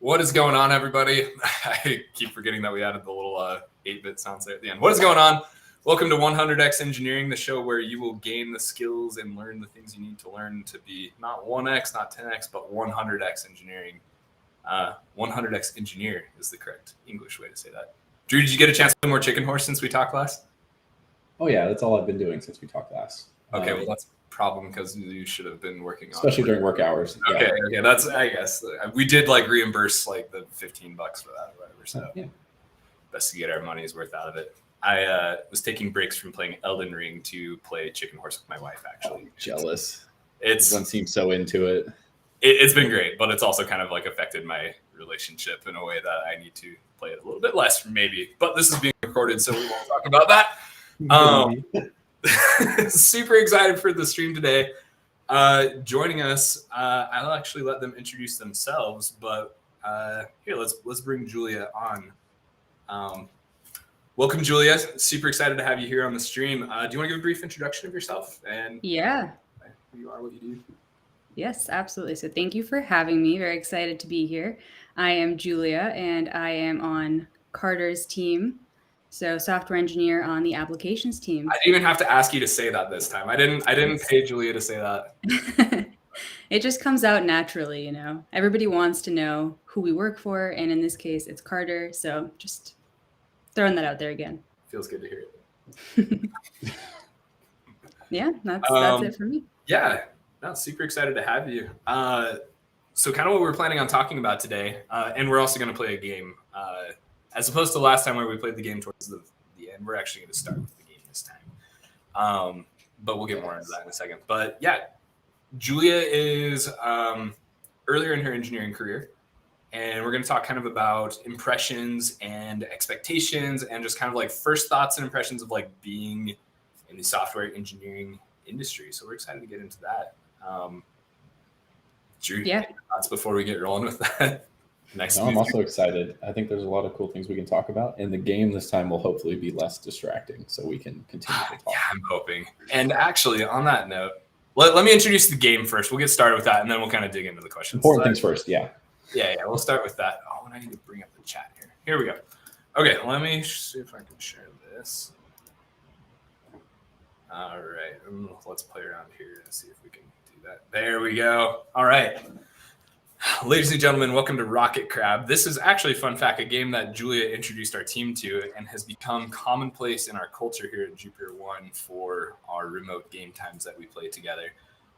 What is going on, everybody? I keep forgetting that we added the little 8-bit sounds there at the end. What is going on? Welcome to 100x Engineering, the show where you will gain the skills and learn the things you need to learn to be not 1x, not 10x, but 100x engineering. 100x engineer is the correct English way to say that. Drew, did you get a chance to play more Chicken Horse since we talked last? Oh, yeah, that's all I've been doing since we talked last. Okay, well, that's a problem because you should have been working on it. Especially during work hours. Okay, that's, I guess. We did like reimburse like the $15 for that or whatever, so best to get our money's worth out of it. I was taking breaks from playing Elden Ring to play Chicken Horse with my wife, actually. Oh, jealous. Everyone seems so into it. It's been great, but it's also kind of like affected my relationship in a way that I need to play it a little bit less, maybe. But this is being recorded, so we won't talk about that. Super excited for the stream today. Joining us, I'll actually let them introduce themselves, but here, let's bring Julia on. Welcome, Julia. Super excited to have you here on the stream. Do you want to give a brief introduction of yourself and who you are, what you do? Yes, absolutely. So thank you for having me. Very excited to be here. I am Julia, and I am on Carter's team. So software engineer on the applications team. I didn't even have to ask you to say that this time. I didn't pay Julia to say that. It just comes out naturally, you know. Everybody wants to know who we work for, and in this case, it's Carter. So just throwing that out there again. Feels good to hear it. Yeah, that's it for me. Yeah, no, super excited to have you. So kind of what we're planning on talking about today, and we're also going to play a game. As opposed to last time where we played the game towards the end, we're actually going to start with the game this time. But we'll get more into that in a second. But yeah, Julia is earlier in her engineering career, and we're going to talk kind of about impressions and expectations and just kind of like first thoughts and impressions of like being in the software engineering industry. So we're excited to get into that. Drew, any thoughts before we get rolling with that? I'm also excited. I think there's a lot of cool things we can talk about, and the game this time will hopefully be less distracting, so we can continue to talk. Yeah, I'm hoping. And actually, on that note, let me introduce the game first. We'll get started with that, and then we'll kind of dig into the questions. Important things first, yeah. Yeah, we'll start with that. Oh, and I need to bring up the chat here. Here we go. Okay, let me see if I can share this. All right, let's play around here and see if we can do that. There we go. All right. Ladies and gentlemen, welcome to Rocket Crab. This is actually, fun fact, a game that Julia introduced our team to and has become commonplace in our culture here at JupiterOne for our remote game times that we play together.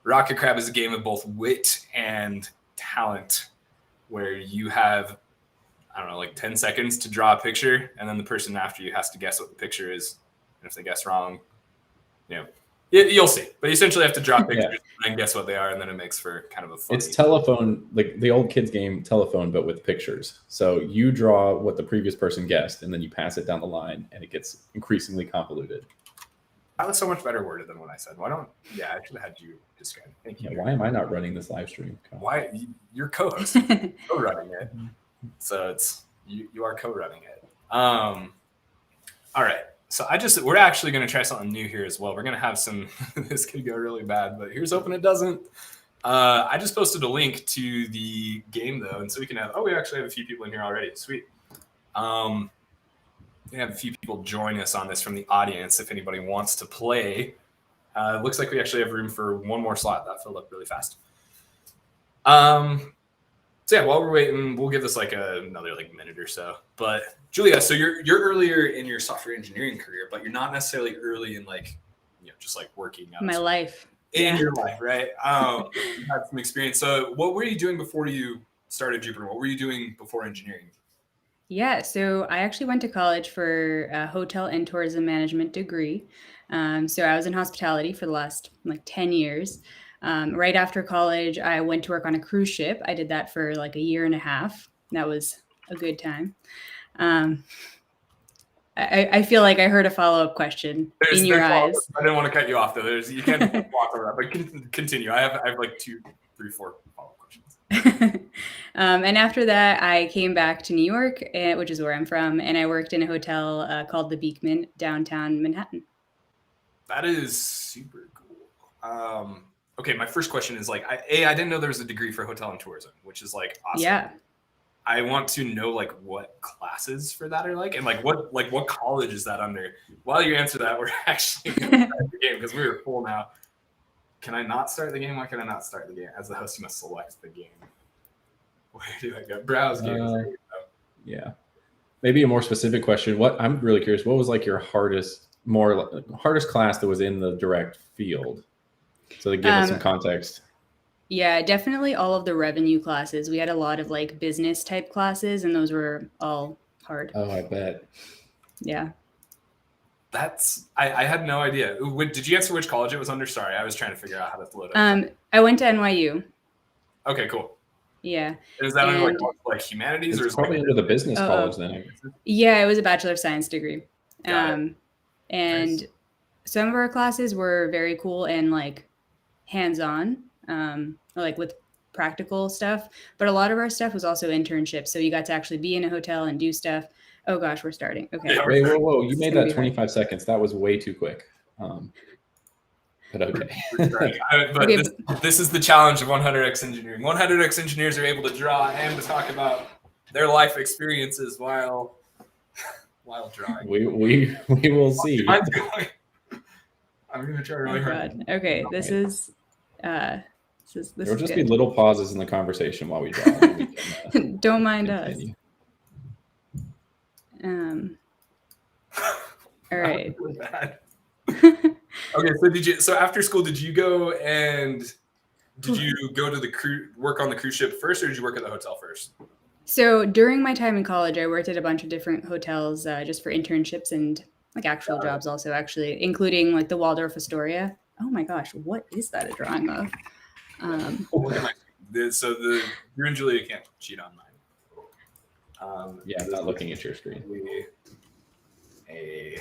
Rocket Crab is a game of both wit and talent where you have, I don't know, like 10 seconds to draw a picture, and then the person after you has to guess what the picture is. And if they guess wrong, you'll see. But you essentially have to draw pictures and guess what they are, and then it makes for kind of a fun. It's telephone, like the old kids game telephone, but with pictures. So you draw what the previous person guessed, and then you pass it down the line, and it gets increasingly convoluted. That was so much better worded than what I said. I should have had you describe. Thank you. Yeah, why am I not running this live stream? Why? You're co-host, co-running it. So it's you are co-running it. All right. So we're actually going to try something new here as well. We're going to have this could go really bad, but here's hoping it doesn't. I just posted a link to the game though. And so we actually have a few people in here already. Sweet. We have a few people join us on this from the audience. If anybody wants to play, it looks like we actually have room for one more slot. That filled up really fast. So yeah, while we're waiting, we'll give this like another minute or so. But Julia, so you're earlier in your software engineering career, but you're not necessarily early in just working out my life. In your life, right? You had some experience. So what were you doing before you started Jupiter? What were you doing before engineering? Yeah, so I actually went to college for a hotel and tourism management degree. So I was in hospitality for the last 10 years. Right after college, I went to work on a cruise ship. I did that for a year and a half. That was a good time. I feel like I heard a follow-up question in your eyes. I didn't want to cut you off though. You can't walk around, but continue. I have 2, 3, 4 follow-up questions. And after that, I came back to New York, which is where I'm from, and I worked in a hotel called the Beekman, downtown Manhattan. That is super cool. Okay, my first question is I didn't know there was a degree for hotel and tourism, which is awesome. Yeah. I want to know like what classes for that are like, and like what college is that under. While you answer that, we're actually going to start the game because we were full now. Can I not start the game? Why can I not start the game? As the host, you must select the game. Where do I go? Browse games. There you go. Yeah. Maybe a more specific question. I'm really curious. What was like your hardest class that was in the direct field? So to give us some context. Yeah, definitely all of the revenue classes. We had a lot of like business type classes, and those were all hard. Oh, I bet. Yeah. I had no idea. Did you answer which college it was under? Sorry, I was trying to figure out how to load it. I went to NYU. Okay, cool. Yeah. Is that under like humanities, it's or is probably like under the business college then? I guess. Yeah, it was a Bachelor of Science degree. And Nice. some of our classes were very cool and like hands-on, like with practical stuff. But a lot of our stuff was also internships, so you got to actually be in a hotel and do stuff. Oh gosh, we're starting. Okay. Yeah, Wait, whoa! You made that 25 seconds. That was way too quick. But okay. This is the challenge of 100x engineering. 100x engineers are able to draw and to talk about their life experiences while drawing. We will see. I'm gonna try really hard. Okay, this is There'll just be little pauses in the conversation while we draw. We can, don't mind continue. All right. Okay, so after school, did you go to the work on the cruise ship first, or did you work at the hotel first? So during my time in college, I worked at a bunch of different hotels just for internships and like actual jobs also, actually, including like the Waldorf Astoria. Oh my gosh, what is that a drawing of? So you and Julia can't cheat on mine. Yeah, I'm not looking at your screen. I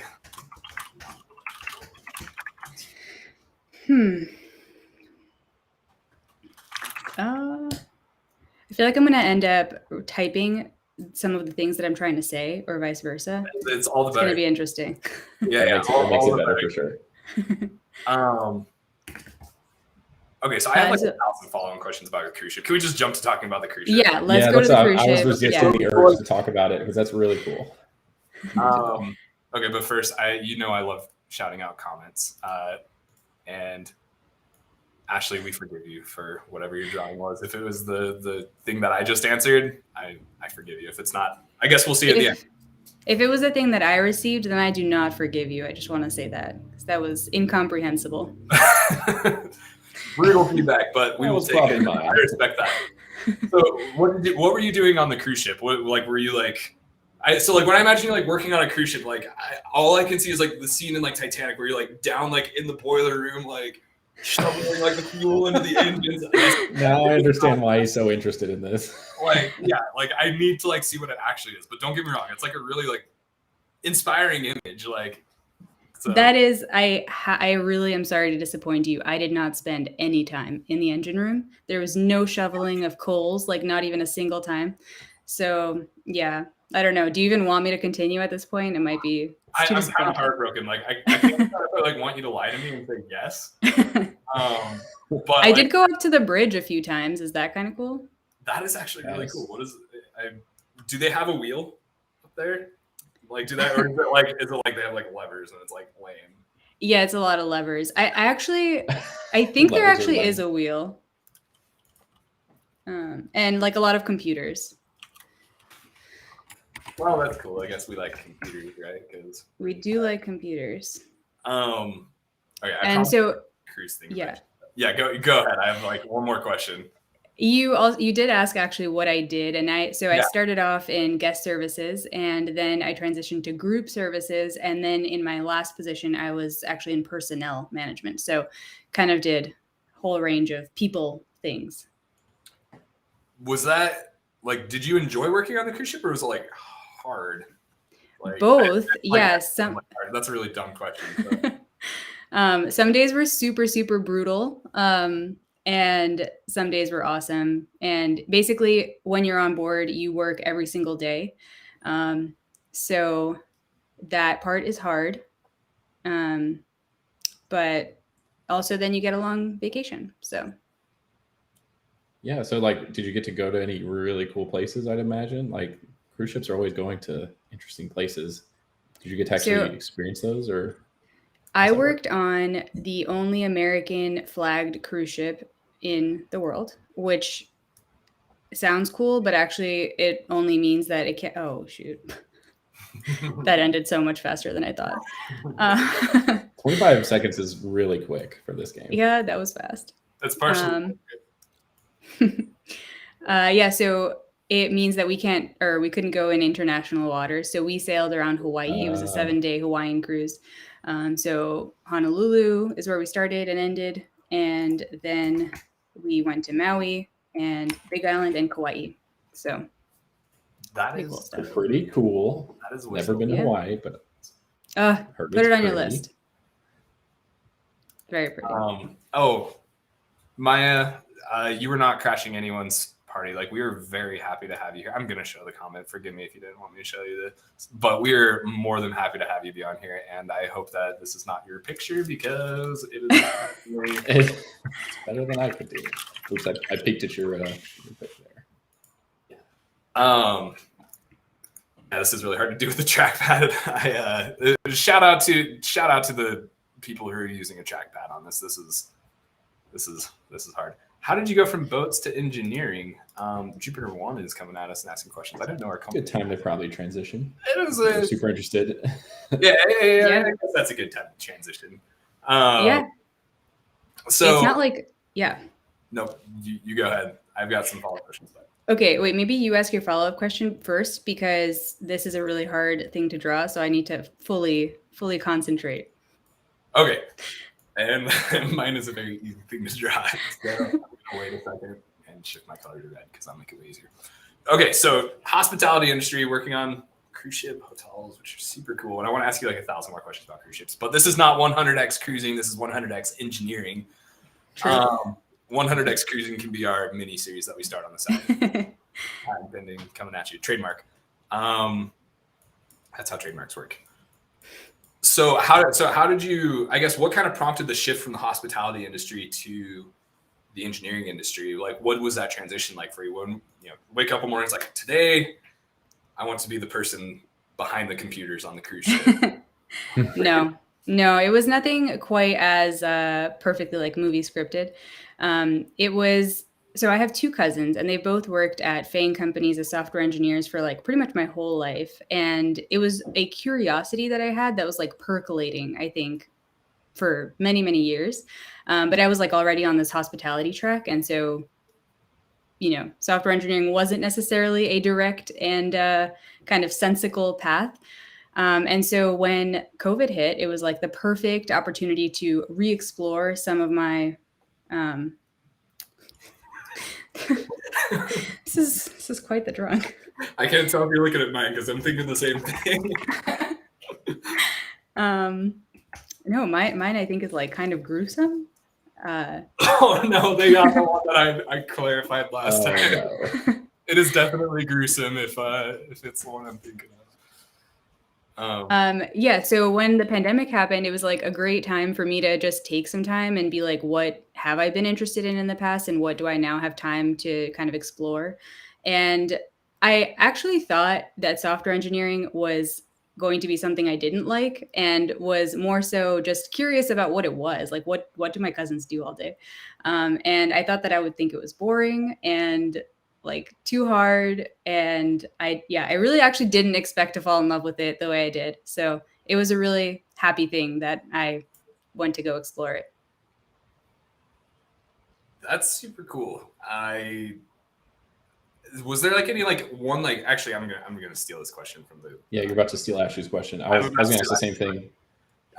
feel like I'm going to end up typing some of the things that I'm trying to say, or vice versa. It's all the better. It's going to be interesting. Yeah, it makes it better for sure. Okay, so I have like 1,000 following questions about your cruise ship. Can we just jump to talking about the cruise ship? Yeah, let's go to the cruise ship. I was resisting the urge to talk about it because that's really cool. Okay, but first, I love shouting out comments. And Ashley, we forgive you for whatever your drawing was. If it was the thing that I just answered, I forgive you. If it's not, I guess we'll see at the end. If it was the thing that I received, then I do not forgive you. I just want to say that, because that was incomprehensible. Brutal feedback, but we will take it. I respect that. So what were you doing on the cruise ship? Were you like, when I imagine you like working on a cruise ship, like all I can see is like the scene in like Titanic where you're like down like in the boiler room, like shoveling like the fuel into the engines. Now I understand why he's so interested in this. Like, yeah, like I need to like see what it actually is. But don't get me wrong, it's like a really like inspiring image. Like, so. That is, I really am sorry to disappoint you. I did not spend any time in the engine room. There was no shoveling of coals, like not even a single time. So yeah, I don't know. Do you even want me to continue at this point? It might be. I'm kind of heartbroken. Like I think I like want you to lie to me and say yes. But I did go up to the bridge a few times. Is that kind of cool? That is actually really cool. What is? Do they have a wheel up there? Like, do that, or is it like they have like levers and it's like lame? Yeah, it's a lot of levers. I think there actually is a wheel, and like a lot of computers. Well, that's cool. I guess we like computers, right? Because we do like computers. Okay. And so, cruise thing. Yeah. Yeah. Go ahead. I have like one more question. You did ask actually what I did, and I started off in guest services, and then I transitioned to group services, and then in my last position I was actually in personnel management. So kind of did a whole range of people things. Was that like, did you enjoy working on the cruise ship, or was it like hard? Like, both. That's a really dumb question. Some days were super, super brutal. And some days were awesome. And basically, when you're on board, you work every single day. So that part is hard. But also then you get a long vacation. So Yeah. So like, did you get to go to any really cool places? I'd imagine like cruise ships are always going to interesting places. Did you get to actually So experience those, or how's I that work? worked on the only American flagged cruise ship in the world, which sounds cool, but actually it only means that it can't. Oh, shoot. That ended so much faster than I thought. 25 seconds is really quick for this game. Yeah, that was fast. That's partially. Yeah, so it means that we can't, or we couldn't go in international waters. So we sailed around Hawaii. It was a 7-day Hawaiian cruise. So Honolulu is where we started and ended. And then we went to Maui and Big Island and Kauai. So That pretty cool is stuff. Pretty cool. that is Never been to Yeah. Hawaii, but heard Put it's it on your pretty. list. Very pretty. Maya, you were not crashing anyone's party. Like, we were very happy to have you here. I'm gonna show the comment. Forgive me if you didn't want me to show you this, but we're more than happy to have you be on here. And I hope that this is not your picture, because it is really... It's better than I could do. Oops, I peeked at your pic there. Yeah, this is really hard to do with the trackpad. Shout out to the people who are using a trackpad on this. This is hard. How did you go from boats to engineering? JupiterOne is coming at us and asking questions. I didn't know our company. Good time to probably transition. It was I'm super interested. yeah. I guess that's a good time to transition. Yeah. So it's not like, yeah. No, you go ahead. I've got some follow-up questions. Okay, wait, maybe you ask your follow-up question first, because this is a really hard thing to draw, so I need to fully concentrate. Okay. And mine is a very easy thing to draw. So I'm going to wait a second and shift my color to red because I'll make it way easier. Okay, so hospitality industry, working on cruise ship hotels, which are super cool. And I want to ask you like 1,000 more questions about cruise ships. But this is not 100x cruising. This is 100x engineering. 100x cruising can be our mini series that we start on the side. Patent pending, coming at you. Trademark. That's how trademarks work. So how did you, I guess, what kind of prompted the shift from the hospitality industry to the engineering industry? Like, what was that transition like for you? When wake up one morning, it's like, today I want to be the person behind the computers on the cruise ship. No, it was nothing quite as perfectly like movie scripted. It was, so I have 2 cousins, and they both worked at FAANG companies as software engineers for like pretty much my whole life. And it was a curiosity that I had that was like percolating, I think, for many, many years. But I was like already on this hospitality track. And so, software engineering wasn't necessarily a direct and kind of sensical path. And so when COVID hit, it was like the perfect opportunity to re-explore some of my, this is quite the drawing. I can't tell if you're looking at mine because I'm thinking the same thing. No, mine I think is like kind of gruesome. Oh no, they got the one that I clarified last time. No. It is definitely gruesome if it's the one I'm thinking of. Yeah, so when the pandemic happened, it was like a great time for me to just take some time and be like, what have I been interested in the past, and what do I now have time to kind of explore? And I actually thought that software engineering was going to be something I didn't like, and was more so just curious about what it was. Like, what do my cousins do all day? And I thought that I would think it was boring and like too hard. And I really actually didn't expect to fall in love with it the way I did. So it was a really happy thing that I went to go explore it. That's super cool. Was there like any like one, like, actually I'm gonna steal this question from the... Yeah, you're about to steal Ashley's question. I was gonna ask the same thing.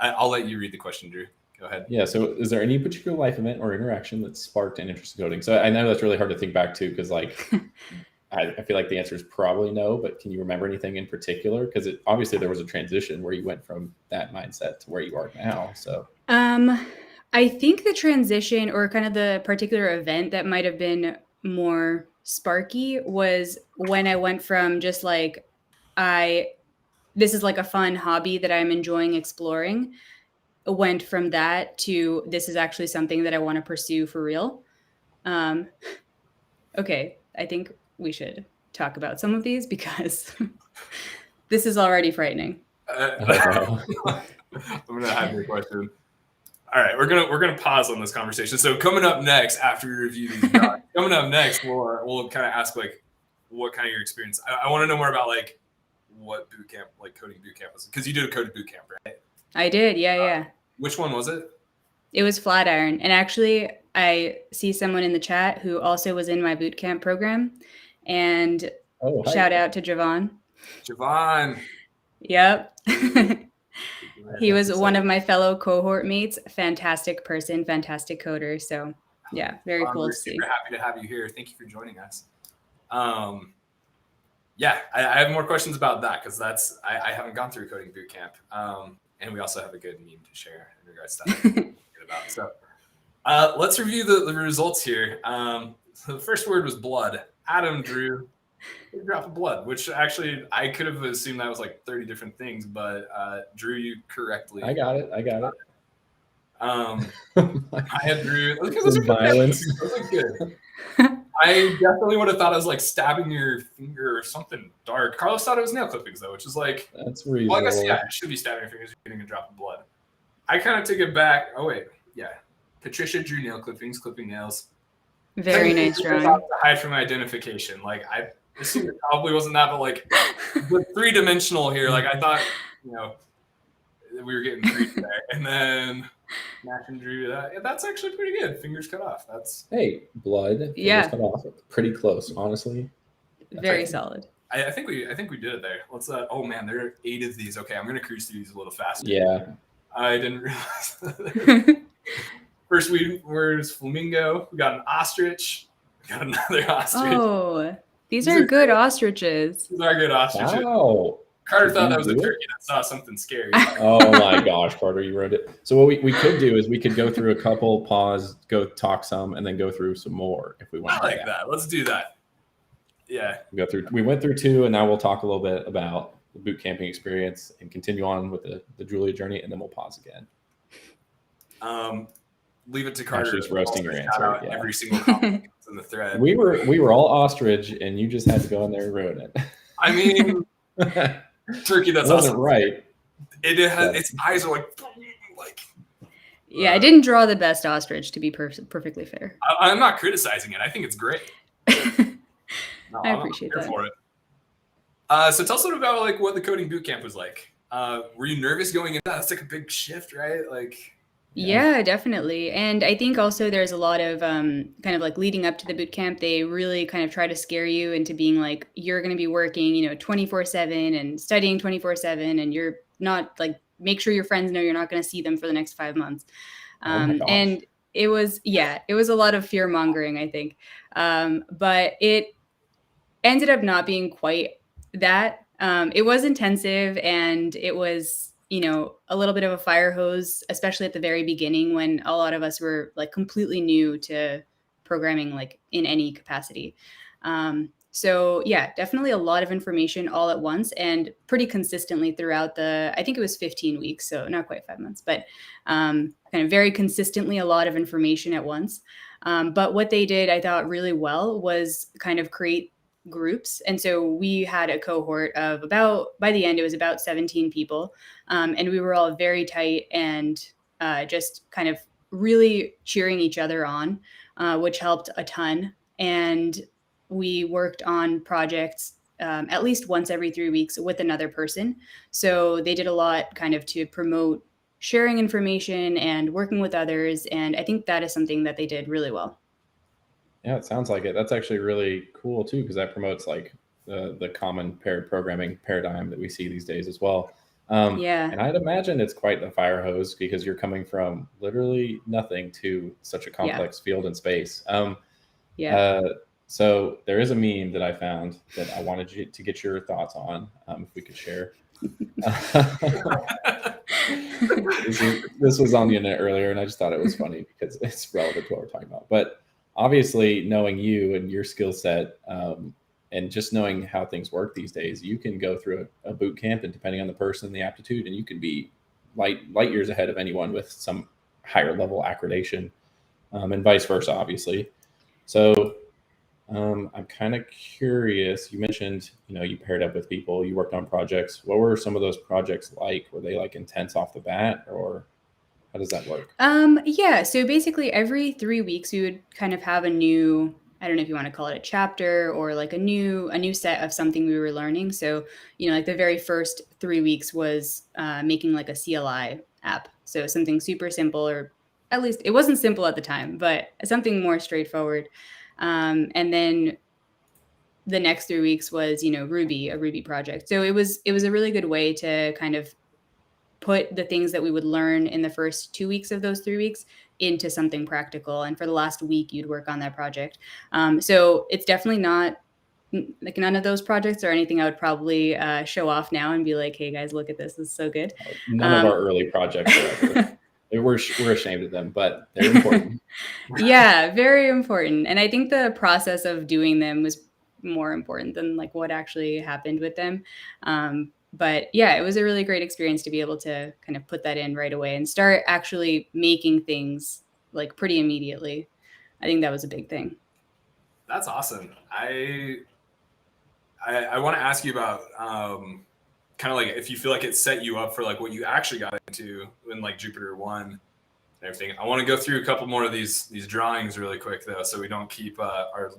I'll let you read the question, Drew. Go ahead. Yeah. So is there any particular life event or interaction that sparked an interest in coding? So I know that's really hard to think back to, because like I feel like the answer is probably no, but can you remember anything in particular? Because obviously there was a transition where you went from that mindset to where you are now. So I think the transition, or kind of the particular event that might have been more sparky, was when I went from just like, this is like a fun hobby that I'm enjoying exploring, went from that to this is actually something that I want to pursue for real. Okay, I think we should talk about some of these because this is already frightening. Oh, no. I'm gonna have your question. All right, we're gonna pause on this conversation. So coming up next, after we review these docs, coming up next, we'll kind of ask like, what kind of your experience? I want to know more about like what bootcamp, like coding bootcamp was, because you did a coding bootcamp, right? I did, yeah. Which one was it? It was Flatiron, and actually, I see someone in the chat who also was in my bootcamp program, and Oh, hi. shout out to Javon. Javon. Yep. He was one of my fellow cohort mates. Fantastic person, fantastic coder. So yeah, very cool to see. We're happy to have you here. Thank you for joining us. Yeah, I have more questions about that because I haven't gone through coding bootcamp, and we also have a good meme to share in regards to that. About. So let's review the results here. So the first word was blood. Adam drew a drop of blood, which actually I could have assumed that was like 30 different things, but drew you correctly. I got it. I had drew Some violence. Those look good. I definitely would have thought it was like stabbing your finger or something dark. Carlos thought it was nail clippings though, which is like, that's reasonable. Well, I guess yeah, it should be stabbing your fingers. You're getting a drop of blood. I kind of took it back. Oh wait, yeah. Patricia drew nail clippings, clipping nails. Very nice drawing. To hide from identification. Like I assumed it probably wasn't that, but like the 3-dimensional here. Like I thought, we were getting 3 there, and then Matt and drew that. Yeah, that's actually pretty good. Fingers cut off. That's blood. Fingers cut off. Pretty close, honestly. Very solid. I think we did it there. Let's. Oh man, there are 8 of these. Okay, I'm gonna cruise through these a little faster. Yeah. I didn't realize. First word is flamingo. We got an ostrich. We got another ostrich. Oh, these are good ostriches. These are good ostriches. Wow. Carter thought that was a turkey that saw something scary. Oh my gosh, Carter, you wrote it. So what we could do is we could go through a couple, pause, go talk some, and then go through some more if we want. I like that. Let's do that. Yeah. We went through 2, and now we'll talk a little bit about the boot camping experience and continue on with the Julia journey, and then we'll pause again. Leave it to Carter. Just roasting your answer. Yeah. Every single comment in the thread. We were all ostrich, and you just had to go in there and ruin it. I mean, turkey. That's wasn't awesome. Right. It has its eyes are like. Yeah, I didn't draw the best ostrich, to be perfectly fair. I'm not criticizing it. I think it's great. I appreciate that. For it. So tell us a little about like what the coding bootcamp was like. Were you nervous going into that? That's like a big shift, right? Like. Yeah, definitely. And I think also there's a lot of kind of like leading up to the boot camp, they really kind of try to scare you into being like, you're going to be working, 24/7 and studying 24/7. And you're not like, make sure your friends know you're not going to see them for the next 5 months. And it was a lot of fear mongering, I think. But it ended up not being quite that. It was intensive, and it was, a little bit of a fire hose, especially at the very beginning when a lot of us were like completely new to programming, like in any capacity. So yeah, definitely a lot of information all at once and pretty consistently throughout I think it was 15 weeks. So not quite 5 months, but kind of very consistently a lot of information at once. But what they did, I thought really well, was kind of create groups. And so we had a cohort of by the end, it was about 17 people. And we were all very tight and just kind of really cheering each other on, which helped a ton. And we worked on projects at least once every 3 weeks with another person. So they did a lot kind of to promote sharing information and working with others. And I think that is something that they did really well. Yeah, it sounds like it. That's actually really cool too, because that promotes like the common paired programming paradigm that we see these days as well. And I'd imagine it's quite the fire hose because you're coming from literally nothing to such a complex field in space. So there is a meme that I found that I wanted you to get your thoughts on, if we could share. This was on the internet earlier, and I just thought it was funny because it's relevant to what we're talking about. But obviously, knowing you and your skill set, and just knowing how things work these days, you can go through a boot camp, and depending on the person and the aptitude, and you can be light years ahead of anyone with some higher level accreditation, and vice versa, obviously. So I'm kind of curious. You mentioned, you paired up with people, you worked on projects. What were some of those projects like? Were they like intense off the bat, or how does that work? Yeah. So basically every 3 weeks we would kind of have a new, I don't know if you want to call it a chapter or like a new set of something we were learning. So, like the very first 3 weeks was making like a CLI app. So something super simple, or at least it wasn't simple at the time, but something more straightforward. And then the next 3 weeks was, a Ruby project. So it was a really good way to kind of put the things that we would learn in the first 2 weeks of those 3 weeks into something practical. And for the last week, you'd work on that project. So it's definitely not like none of those projects are anything I would probably show off now and be like, hey guys, look at this. This is so good. None of our early projects are ever. We're ashamed of them, but they're important. Yeah, very important. And I think the process of doing them was more important than like what actually happened with them. But yeah, it was a really great experience to be able to kind of put that in right away and start actually making things like pretty immediately. I think that was a big thing. That's awesome. I want to ask you about kind of like if you feel like it set you up for like what you actually got into in like JupiterOne and everything. I want to go through a couple more of these drawings really quick though, so we don't keep our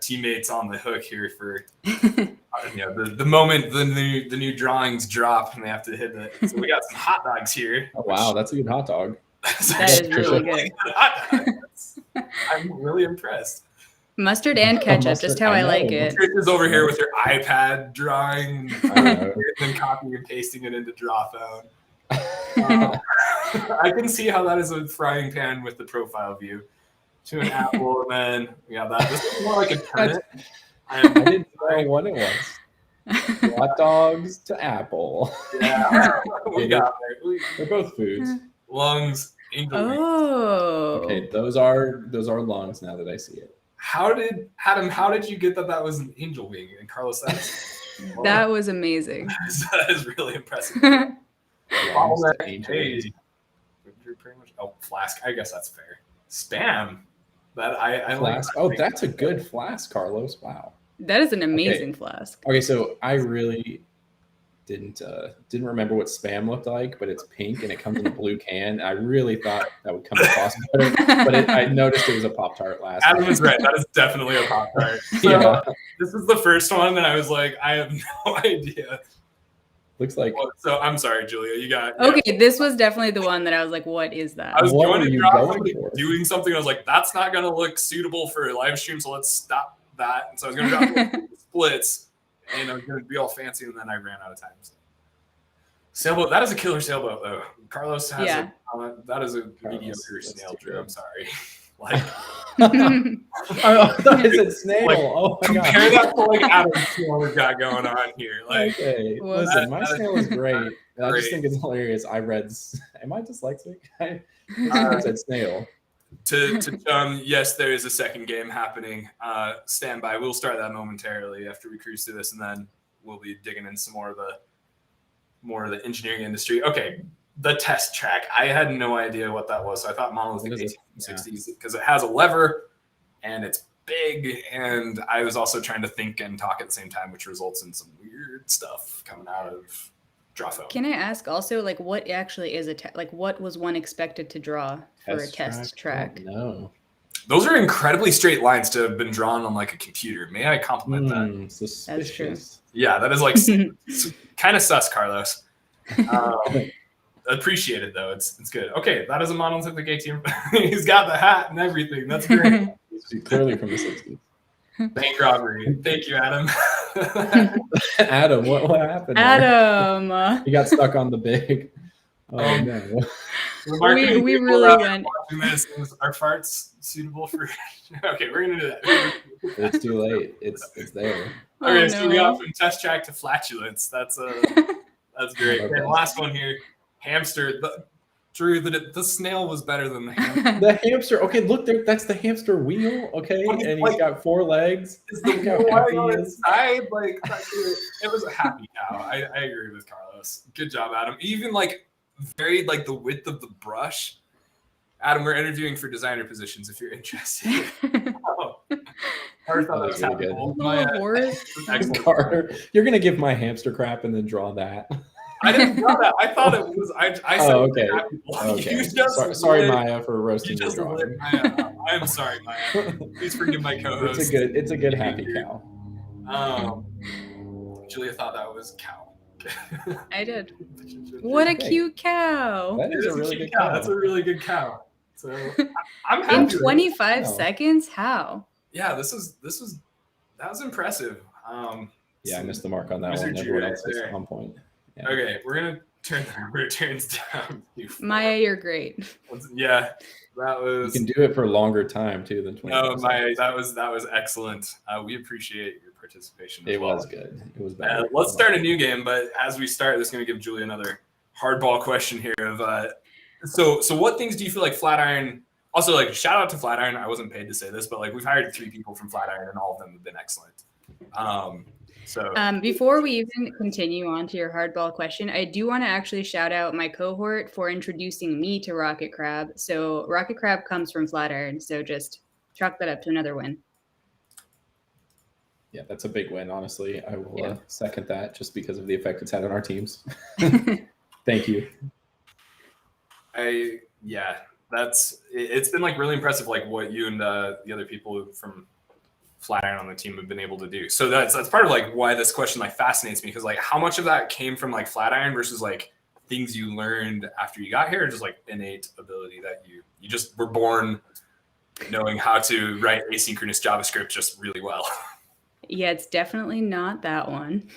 teammates on the hook here for the moment the new drawings drop and they have to hit it. So we got some hot dogs here. Oh wow, that's a good hot dog. That is really good. I'm really impressed. Mustard and ketchup, just how I like it. Chris is over here with your iPad drawing and then copying and pasting it into Drawphone. I can see how that is a frying pan with the profile view. To an apple, and then we got that. This is more like a turnip. I didn't know what it was. Hot dogs to apple. Yeah, we got there. They're both foods. Lungs, angel wings. Oh. Okay, those are lungs now that I see it. How did you get that was an angel wing? And Carlos, that was amazing. That is really impressive. Flask. I guess that's fair. Spam. That I flask. Like. That's a good flask, Carlos. Wow. That is an amazing flask. Okay, so I really didn't remember what Spam looked like, but it's pink and it comes in a blue can. I really thought that would come across better, but I noticed it was a Pop-Tart last. Adam is right. That is definitely a Pop-Tart. So yeah. This is the first one that I was like, I have no idea. Looks like. So I'm sorry, Julia. You got. Okay, this was definitely the one that I was like, "What is that?" I was going to drop doing something. I was like, "That's not going to look suitable for a live stream, so let's stop that." And so I was going to drop splits, and I was going to be all fancy, and then I ran out of time. So. Sailboat. That is a killer sailboat, though. Carlos has that is a mediocre snail drew. I'm sorry. Like. I thought it said snail. Like, oh my god! Compare that to like Adam's what we've got going on here. Like, okay, listen, my snail is great. I just think it's hilarious. I read. Am I dyslexic? I said snail. To yes, there is a second game happening. Stand by. We'll start that momentarily after we cruise through this, and then we'll be digging in some more of the engineering industry. Okay. The test track. I had no idea what that was. So I thought mine was the 1860s because it has a lever and it's big. And I was also trying to think and talk at the same time, which results in some weird stuff coming out of Drawphone. Can I ask also, like, what actually is what was one expected to draw for a test track? No. Those are incredibly straight lines to have been drawn on like a computer. May I compliment that? Suspicious. That's true. Yeah, that is like kind of sus, Carlos. Appreciated though. It's good. Okay, that is a monolithic ATM. He's got the hat and everything. That's great. He's clearly from the 60s. Bank robbery. Thank you, Adam. Adam, what happened? Adam. He got stuck on the big. Oh no. We really went. Are farts suitable for? Okay, we're gonna do that. It's too late. It's there. Okay, so we got from test track to flatulence. That's great. Okay, the last one here. Hamster. Drew, the snail was better than the hamster. The hamster. Okay, look there. That's the hamster wheel. Okay, and he's got 4 legs. Is the wheel on its side? Like it was a happy cow. I agree with Carlos. Good job, Adam. Even like very like the width of the brush Adam, we're interviewing for designer positions if you're interested. Oh. Carter thought that was really happy. good. Little horse. Excellent. Carter, you're gonna give my hamster crap and then draw that. I didn't draw that. I thought it was. I said, Oh, okay. You Okay. just Sorry, lit- Maya, for You roasting your just lit drawing. Maya up. I am sorry, Maya. Please forgive my co-host. It's a good happy cow. Julia thought that was cow. I did. What a Okay. cute cow. That It is a is really cute good cow. That's a really good cow. So I'm happy. In with it. 25 Wow. seconds? How? Yeah, that was impressive. Yeah, I missed the mark on that Wizard one. Everyone right else is there. on point. Yeah. Okay, we're gonna turn the returns down. Maya, you're great. Yeah, that You was. can do it for a longer time too than 20. No, Maya, that was excellent. We appreciate your participation. As It well. was good. It was better. Let's start a new game, but as we start, this is going to give Julia another hardball question here. So what things do you feel like Flatiron? Also, like shout out to Flatiron. I wasn't paid to say this, but like we've hired 3 people from Flatiron, and all of them have been excellent. Before we even continue on to your hardball question, I do want to actually shout out my cohort for introducing me to Rocket Crab. So Rocket Crab comes from Flatiron, so just chalk that up to another win. Yeah, that's a big win. Honestly, I will Yeah. second that just because of the effect it's had on our teams. Thank you. It's been like really impressive, like what you and the other people from Flatiron on the team have been able to do. So that's part of like why this question like fascinates me, because like how much of that came from like Flatiron versus like things you learned after you got here, or just like innate ability that you just were born knowing how to write asynchronous JavaScript just really well. Yeah, it's definitely not that one.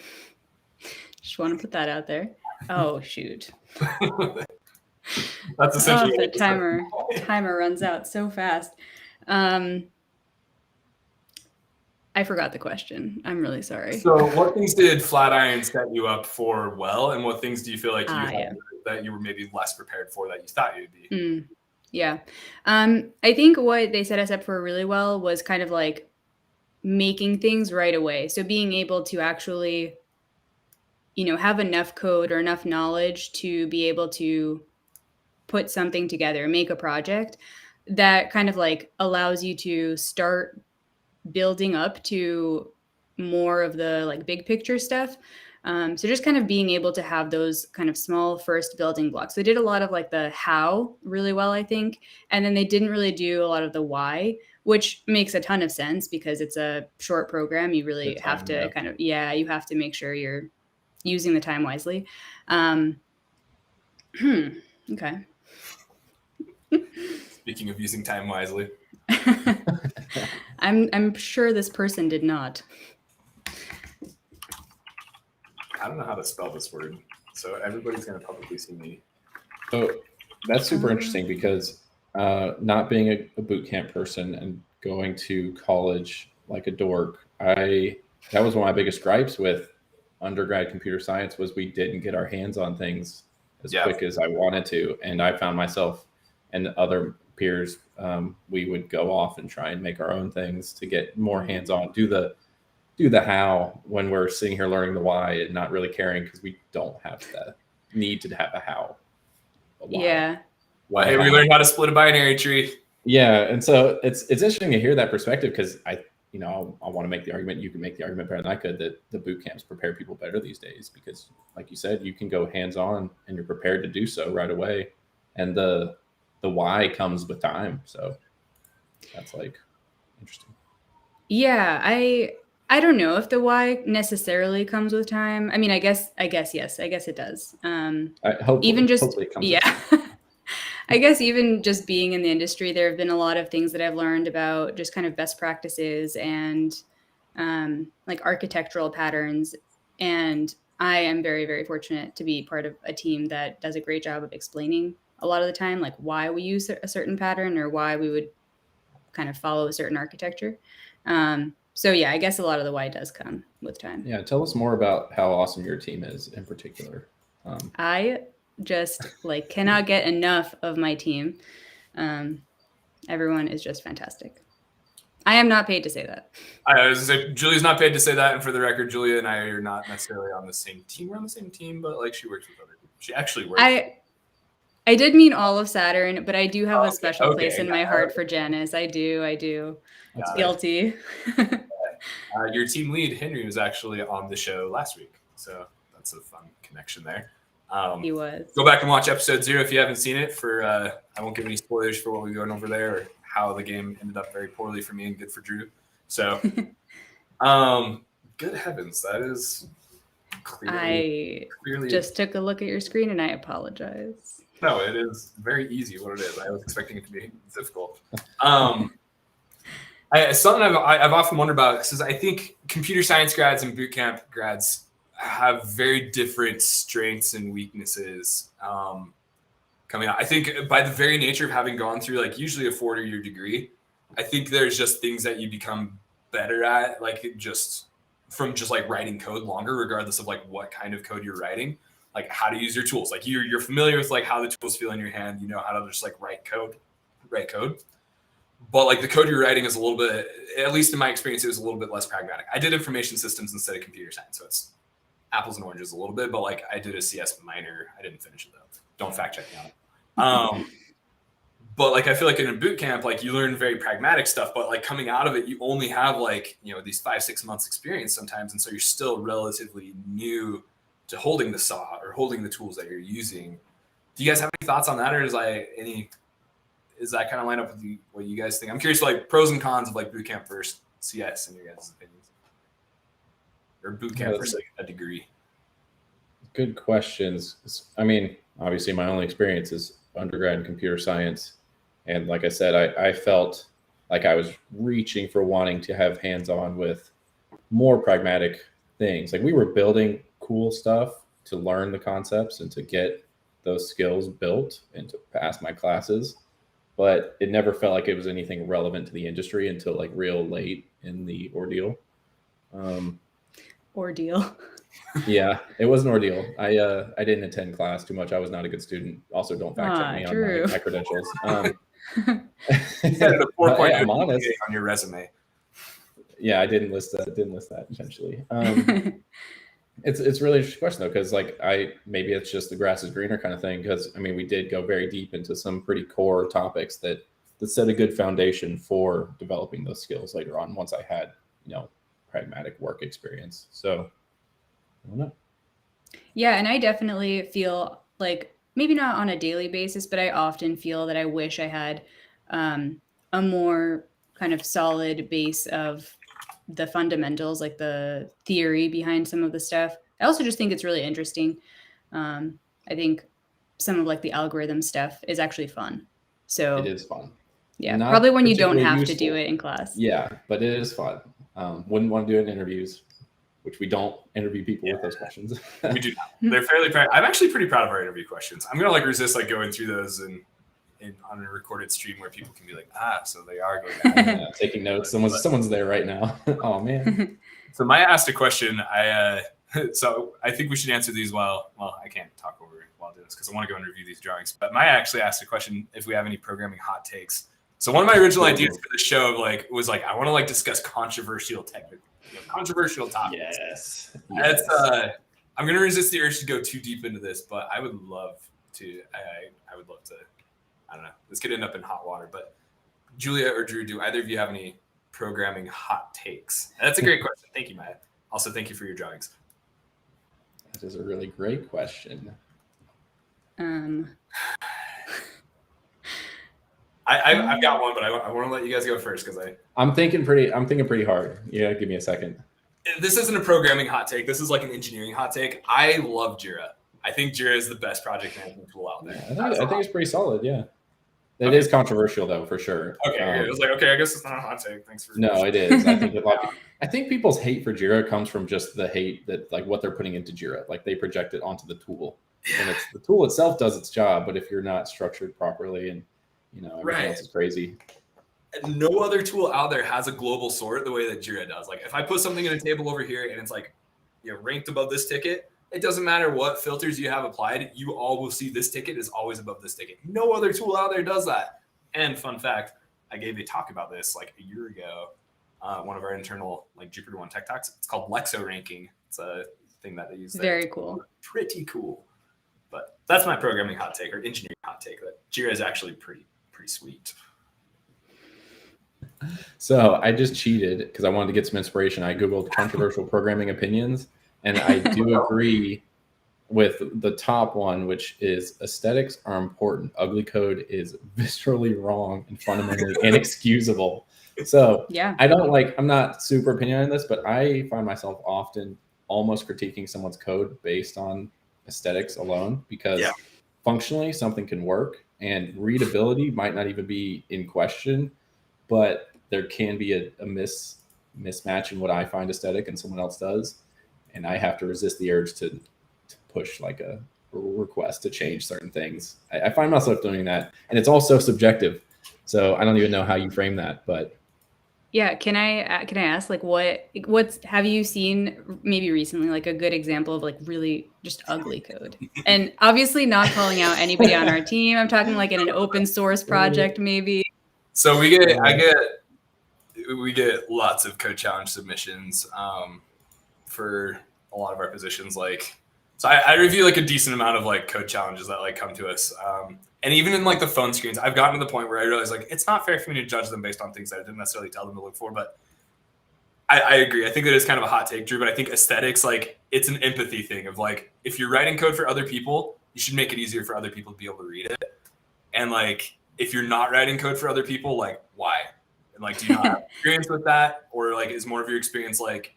Just want to put that out there. Oh, shoot. That's essentially the timer runs out so fast. I forgot the question. I'm really sorry. So what things did Flatiron set you up for well, and what things do you feel like that you were maybe less prepared for that you thought you'd be? Yeah. I think what they set us up for really well was kind of like making things right away. So being able to actually, have enough code or enough knowledge to be able to put something together, make a project that kind of like allows you to start building up to more of the like big picture stuff. So just kind of being able to have those kind of small first building blocks. They did a lot of like the how really well, I think. And then they didn't really do a lot of the why, which makes a ton of sense because it's a short program. You really have to you have to make sure you're using the time wisely. Okay. Speaking of using time wisely. I'm sure this person did not. I don't know how to spell this word, so everybody's going to publicly see me. So that's super interesting because not being a boot camp person and going to college like a dork, that was one of my biggest gripes with undergrad computer science was we didn't get our hands on things as quick as I wanted to. And I found myself and other peers, we would go off and try and make our own things to get more hands-on, do the how when we're sitting here learning the why and not really caring because we don't have the need to have a how. Yeah. Hey, we learned how to split a binary tree. Yeah, and so it's interesting to hear that perspective because I want to make the argument. You can make the argument better than I could that the boot camps prepare people better these days because, like you said, you can go hands-on and you're prepared to do so right away, and the why comes with time. So that's like interesting. Yeah, I don't know if the why necessarily comes with time. I mean, I guess yes. I guess it does. Hopefully it comes I guess even just being in the industry, there have been a lot of things that I've learned about just kind of best practices and like architectural patterns. And I am very, very fortunate to be part of a team that does a great job of explaining a lot of the time, like why we use a certain pattern or why we would kind of follow a certain architecture. So yeah, I guess a lot of the why does come with time. Yeah, tell us more about how awesome your team is in particular. I just like cannot get enough of my team. Everyone is just fantastic. I am not paid to say that. I was gonna say, Julia's not paid to say that, and for the record, Julia and I are not necessarily on the same team. We're on the same team, but like she works with other people. She actually works. I did mean all of Saturn, but I do have a special Okay, place in my heart for Janice. I do. That's Guilty. Your team lead, Henry, was actually on the show last week. So that's a fun connection there. He was. Go back and watch episode 0 if you haven't seen it. I won't give any spoilers for what we're going over there or how the game ended up very poorly for me and good for Drew. So, good heavens, that is clearly. I just took a look at your screen and I apologize. No, it is very easy what it is. I was expecting it to be difficult. Something I've often wondered about, because I think computer science grads and bootcamp grads have very different strengths and weaknesses coming out. I think by the very nature of having gone through like usually a 4-year degree, I think there's just things that you become better at, like just from just like writing code longer, regardless of like what kind of code you're writing, like how to use your tools. Like you're familiar with like how the tools feel in your hand, you know how to just like write code. But like the code you're writing is a little bit, at least in my experience, it was a little bit less pragmatic. I did information systems instead of computer science, so it's apples and oranges a little bit, but like I did a CS minor. I didn't finish it though. Don't fact check me on it. But like I feel like in a boot camp, like you learn very pragmatic stuff, but like coming out of it, you only have like, you know, these 5-6 months experience sometimes. And so you're still relatively new to holding the saw or holding the tools that you're using. Do you guys have any thoughts on that? Or is that kind of line up with what you guys think? I'm curious, like pros and cons of like boot camp versus CS in your guys' opinions, or boot camp versus like a degree. Good questions. I mean, obviously my only experience is undergrad in computer science. And like I said, I felt like I was reaching for wanting to have hands-on with more pragmatic things. Like we were building cool stuff to learn the concepts and to get those skills built and to pass my classes. But it never felt like it was anything relevant to the industry until like real late in the ordeal. Ordeal. Yeah, it was an ordeal. I didn't attend class too much. I was not a good student. Also, don't fact check me on my credentials. The 4.0 I'm honest on your resume. Yeah, I didn't list that essentially. It's really interesting question though, because like maybe it's just the grass is greener kind of thing. Because I mean, we did go very deep into some pretty core topics that set a good foundation for developing those skills later on. Once I had pragmatic work experience, so I don't know. Yeah, and I definitely feel like maybe not on a daily basis, but I often feel that I wish I had a more kind of solid base of the fundamentals, like the theory behind some of the stuff. I also just think it's really interesting. I think some of like the algorithm stuff is actually fun. So it is fun. Yeah, probably when you don't have to do it in class. Yeah, but it is fun. Wouldn't want to do it in interviews, which we don't interview people with those questions. We do not. They're fairly I'm actually pretty proud of our interview questions. I'm gonna like resist like going through those and on a recorded stream where people can be like, so they are going taking notes. Someone's there right now. Oh man. So Maya asked a question. So I think we should answer these while I can't talk over it while I do this because I want to go and review these drawings. But Maya actually asked a question if we have any programming hot takes. So one of my original ideas for the show was I want to discuss controversial topics. Yes. That's I'm gonna resist the urge to go too deep into this, but I would love to. I would love to. I don't know. This could end up in hot water, but Julia or Drew, do either of you have any programming hot takes? That's a great question. Thank you, Maya. Also, thank you for your drawings. That is a really great question. I've got one, but I want to let you guys go first because I'm thinking pretty hard. Yeah, give me a second. This isn't a programming hot take. This is like an engineering hot take. I love Jira. I think Jira is the best project management tool out there. Yeah, I think it's pretty solid. Yeah, it is controversial though, for sure. Okay, it was I guess it's not a hot take. Thanks for. No, it is. I think I think people's hate for Jira comes from just the hate that what they're putting into Jira. Like they project it onto the tool, and it's the tool itself does its job. But if you're not structured properly and everything else is crazy. No other tool out there has a global sort the way that Jira does. Like if I put something in a table over here and it's ranked above this ticket, it doesn't matter what filters you have applied, you all will see this ticket is always above this ticket. No other tool out there does that. And fun fact, I gave a talk about this a year ago. One of our internal JupiterOne Tech Talks. It's called Lexo ranking. It's a thing that they use there. Very cool. Pretty cool. But that's my programming hot take or engineering hot hot take that Jira is actually pretty sweet. So I just cheated because I wanted to get some inspiration. I Googled controversial programming opinions, and I do agree with the top one, which is aesthetics are important. Ugly code is viscerally wrong and fundamentally inexcusable. So Yeah. I'm not super opinionated on this, but I find myself often almost critiquing someone's code based on aesthetics alone, because functionally something can work and readability might not even be in question, but there can be a mismatch in what I find aesthetic and someone else does. And I have to resist the urge to push like a request to change certain things. I find myself doing that, and it's also subjective. So I don't even know how you frame that, but yeah. Can I ask, like, what's have you seen maybe recently, like a good example of like really just ugly code? And obviously not calling out anybody on our team. I'm talking like in an open source project, maybe. So we get lots of code challenge submissions for a lot of our positions. Like, so I review like a decent amount of like code challenges that like come to us. And even in like the phone screens, I've gotten to the point where I realize like it's not fair for me to judge them based on things that I didn't necessarily tell them to look for. But I agree. I think that is kind of a hot take, Drew. But I think aesthetics, like, it's an empathy thing of like, if you're writing code for other people, you should make it easier for other people to be able to read it. And like, if you're not writing code for other people, like, why? And like, do you not have experience with that, or like, is more of your experience like,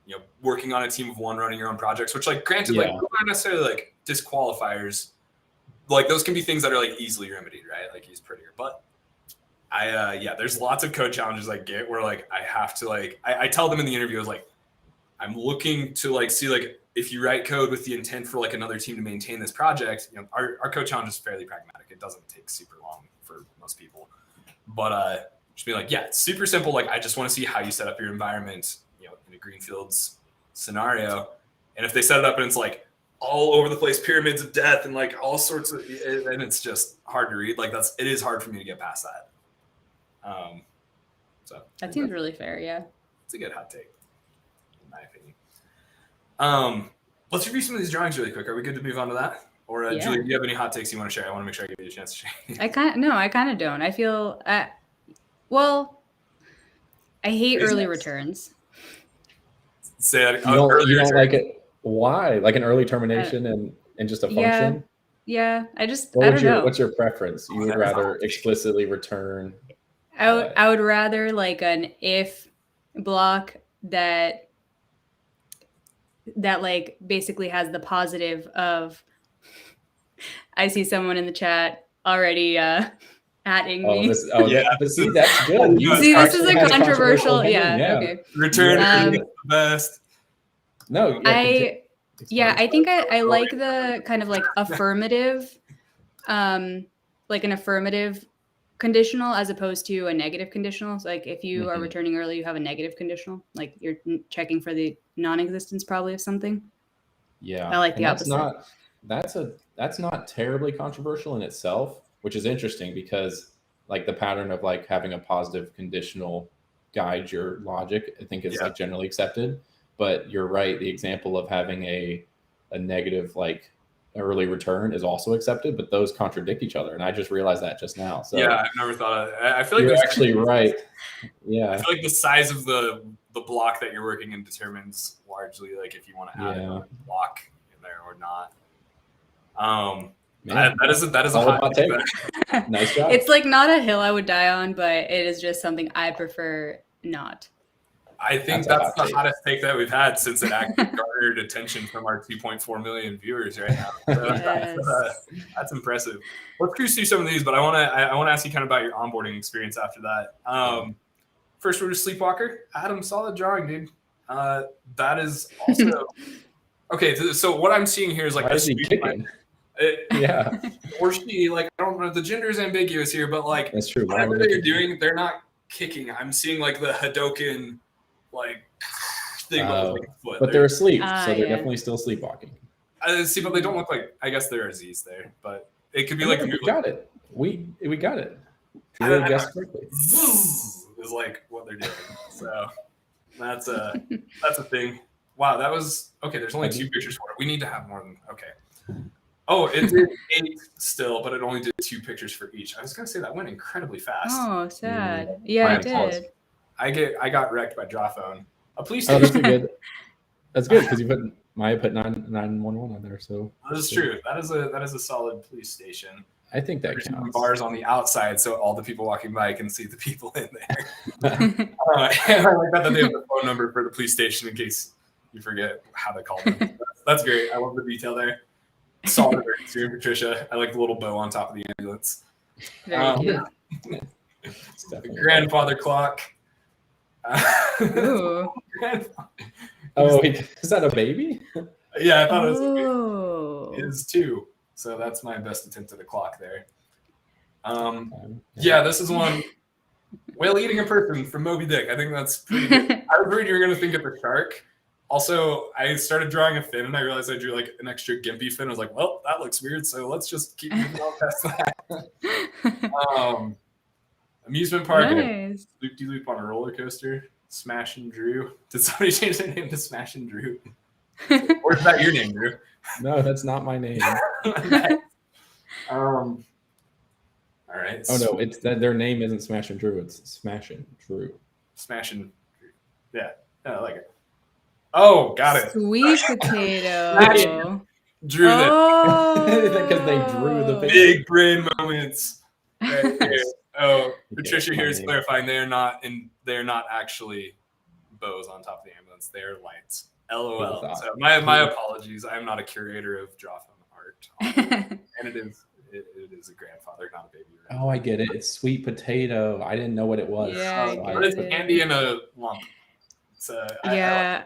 you know, working on a team of one, running your own projects? Which, like, granted, like, those aren't necessarily like disqualifiers. Like, those can be things that are like easily remedied, right? Like, he's prettier, but there's lots of code challenges I get where like I have to like I tell them in the interview, I was like, I'm looking to like see like if you write code with the intent for like another team to maintain this project, you know, our code challenge is fairly pragmatic. It doesn't take super long for most people, but just be like, yeah, it's super simple. Like, I just want to see how you set up your environment, you know, in a greenfields scenario. And if they set it up and it's like all over the place, pyramids of death and like all sorts of, and it's just hard to read. Like, it is hard for me to get past that. So That seems really fair. Yeah. It's a good hot take, in my opinion. Let's review some of these drawings really quick. Are we good to move on to that? Or Julia, do you have any hot takes you want to share? I want to make sure I give you a chance to share. I kind of don't. I feel, well, I hate early returns. Say that. You don't like it. Why? Like an early termination and just a function? Yeah. I don't know. What's your preference? You would rather explicitly return? I would rather like an if block that like basically has the positive of, I see someone in the chat already atting me. But see, that's good. See, this is a controversial, okay. Return is the best. No, I think I like the kind of like affirmative, like an affirmative conditional as opposed to a negative conditional. So like if you are returning early, you have a negative conditional, like you're checking for the non-existence probably of something. Yeah, I like the opposite. That's not terribly controversial in itself, which is interesting because like the pattern of like having a positive conditional guide your logic, I think is like generally accepted. But you're right, the example of having a negative like early return is also accepted, but those contradict each other, and I just realized that just now. So yeah, I've never thought of it. I feel like you're actually right. Yeah, I feel like the size of the block that you're working in determines largely like if you want to add a block in there or not. That is a hot take. Nice job. It's like not a hill I would die on, but it is just something I prefer not. I think that's the hottest take that we've had since it actually garnered attention from our 2.4 million viewers right now. So that's impressive. Let's cruise through some of these, but I want to ask you kind of about your onboarding experience after that. First, we're to Sleepwalker. Adam, solid drawing, dude. That is also okay. So what I'm seeing here is like or she, like, I don't know, the gender is ambiguous here, but like that's true. Whatever they're doing, they're not kicking. I'm seeing like the Hadoken like thing, but they're asleep, so they're definitely still sleepwalking. See, but they don't look like. I guess there are Z's there, but it could be like we got it. We got it. You guessed correctly. Is like what they're doing. So that's a thing. Wow, that was okay. There's only 2 pictures for it. We need to have more than Oh, it did 8 still, but it only did 2 pictures for each. I was gonna say that went incredibly fast. Oh, sad. Yeah, My it did. I got wrecked by Drawphone. A police Oh, station. that's good. That's good because Maya put 911 on there, so That is true. That is a solid police station. I think that There's counts. bars on the outside, so all the people walking by can see the people in there. And I like that they have the phone number for the police station in case you forget how to call them. That's great. I love the detail there. Solid emergency, Patricia. I like the little bow on top of the ambulance. Very cute. Grandfather clock. Ooh. Oh, wait, is that a baby? Yeah, I thought it was a baby. Oh. It is 2. So that's my best attempt at a clock there. Yeah, this is one. Whale eating a person from Moby Dick. I think that's pretty good. I was worried you were going to think of the shark. Also, I started drawing a fin and I realized I drew like an extra gimpy fin. I was like, well, that looks weird. So let's just keep moving on past that. Amusement park. Nice. Loop-de-loop on a roller coaster. Smash and Drew. Did somebody change their name to Smash and Drew? Or is that your name, Drew? No, that's not my name. All right. Oh no, it's that their name isn't Smash and Drew. It's Smash and Drew. Smash and Drew. Yeah, I like it. Oh, got it. Sweet potato. Drew that. Because they drew the picture. Big brain moments. Right here. Oh, Okay, Patricia here is funny. clarifying they're not actually bows on top of the ambulance. They're lights. LOL. So my apologies. I am not a curator of Drawfilm art, and it is a grandfather, not a baby. Right? Oh, I get it. It's sweet potato. I didn't know what it was. Yeah, So I But it's get it. candy in a lump. So Yeah.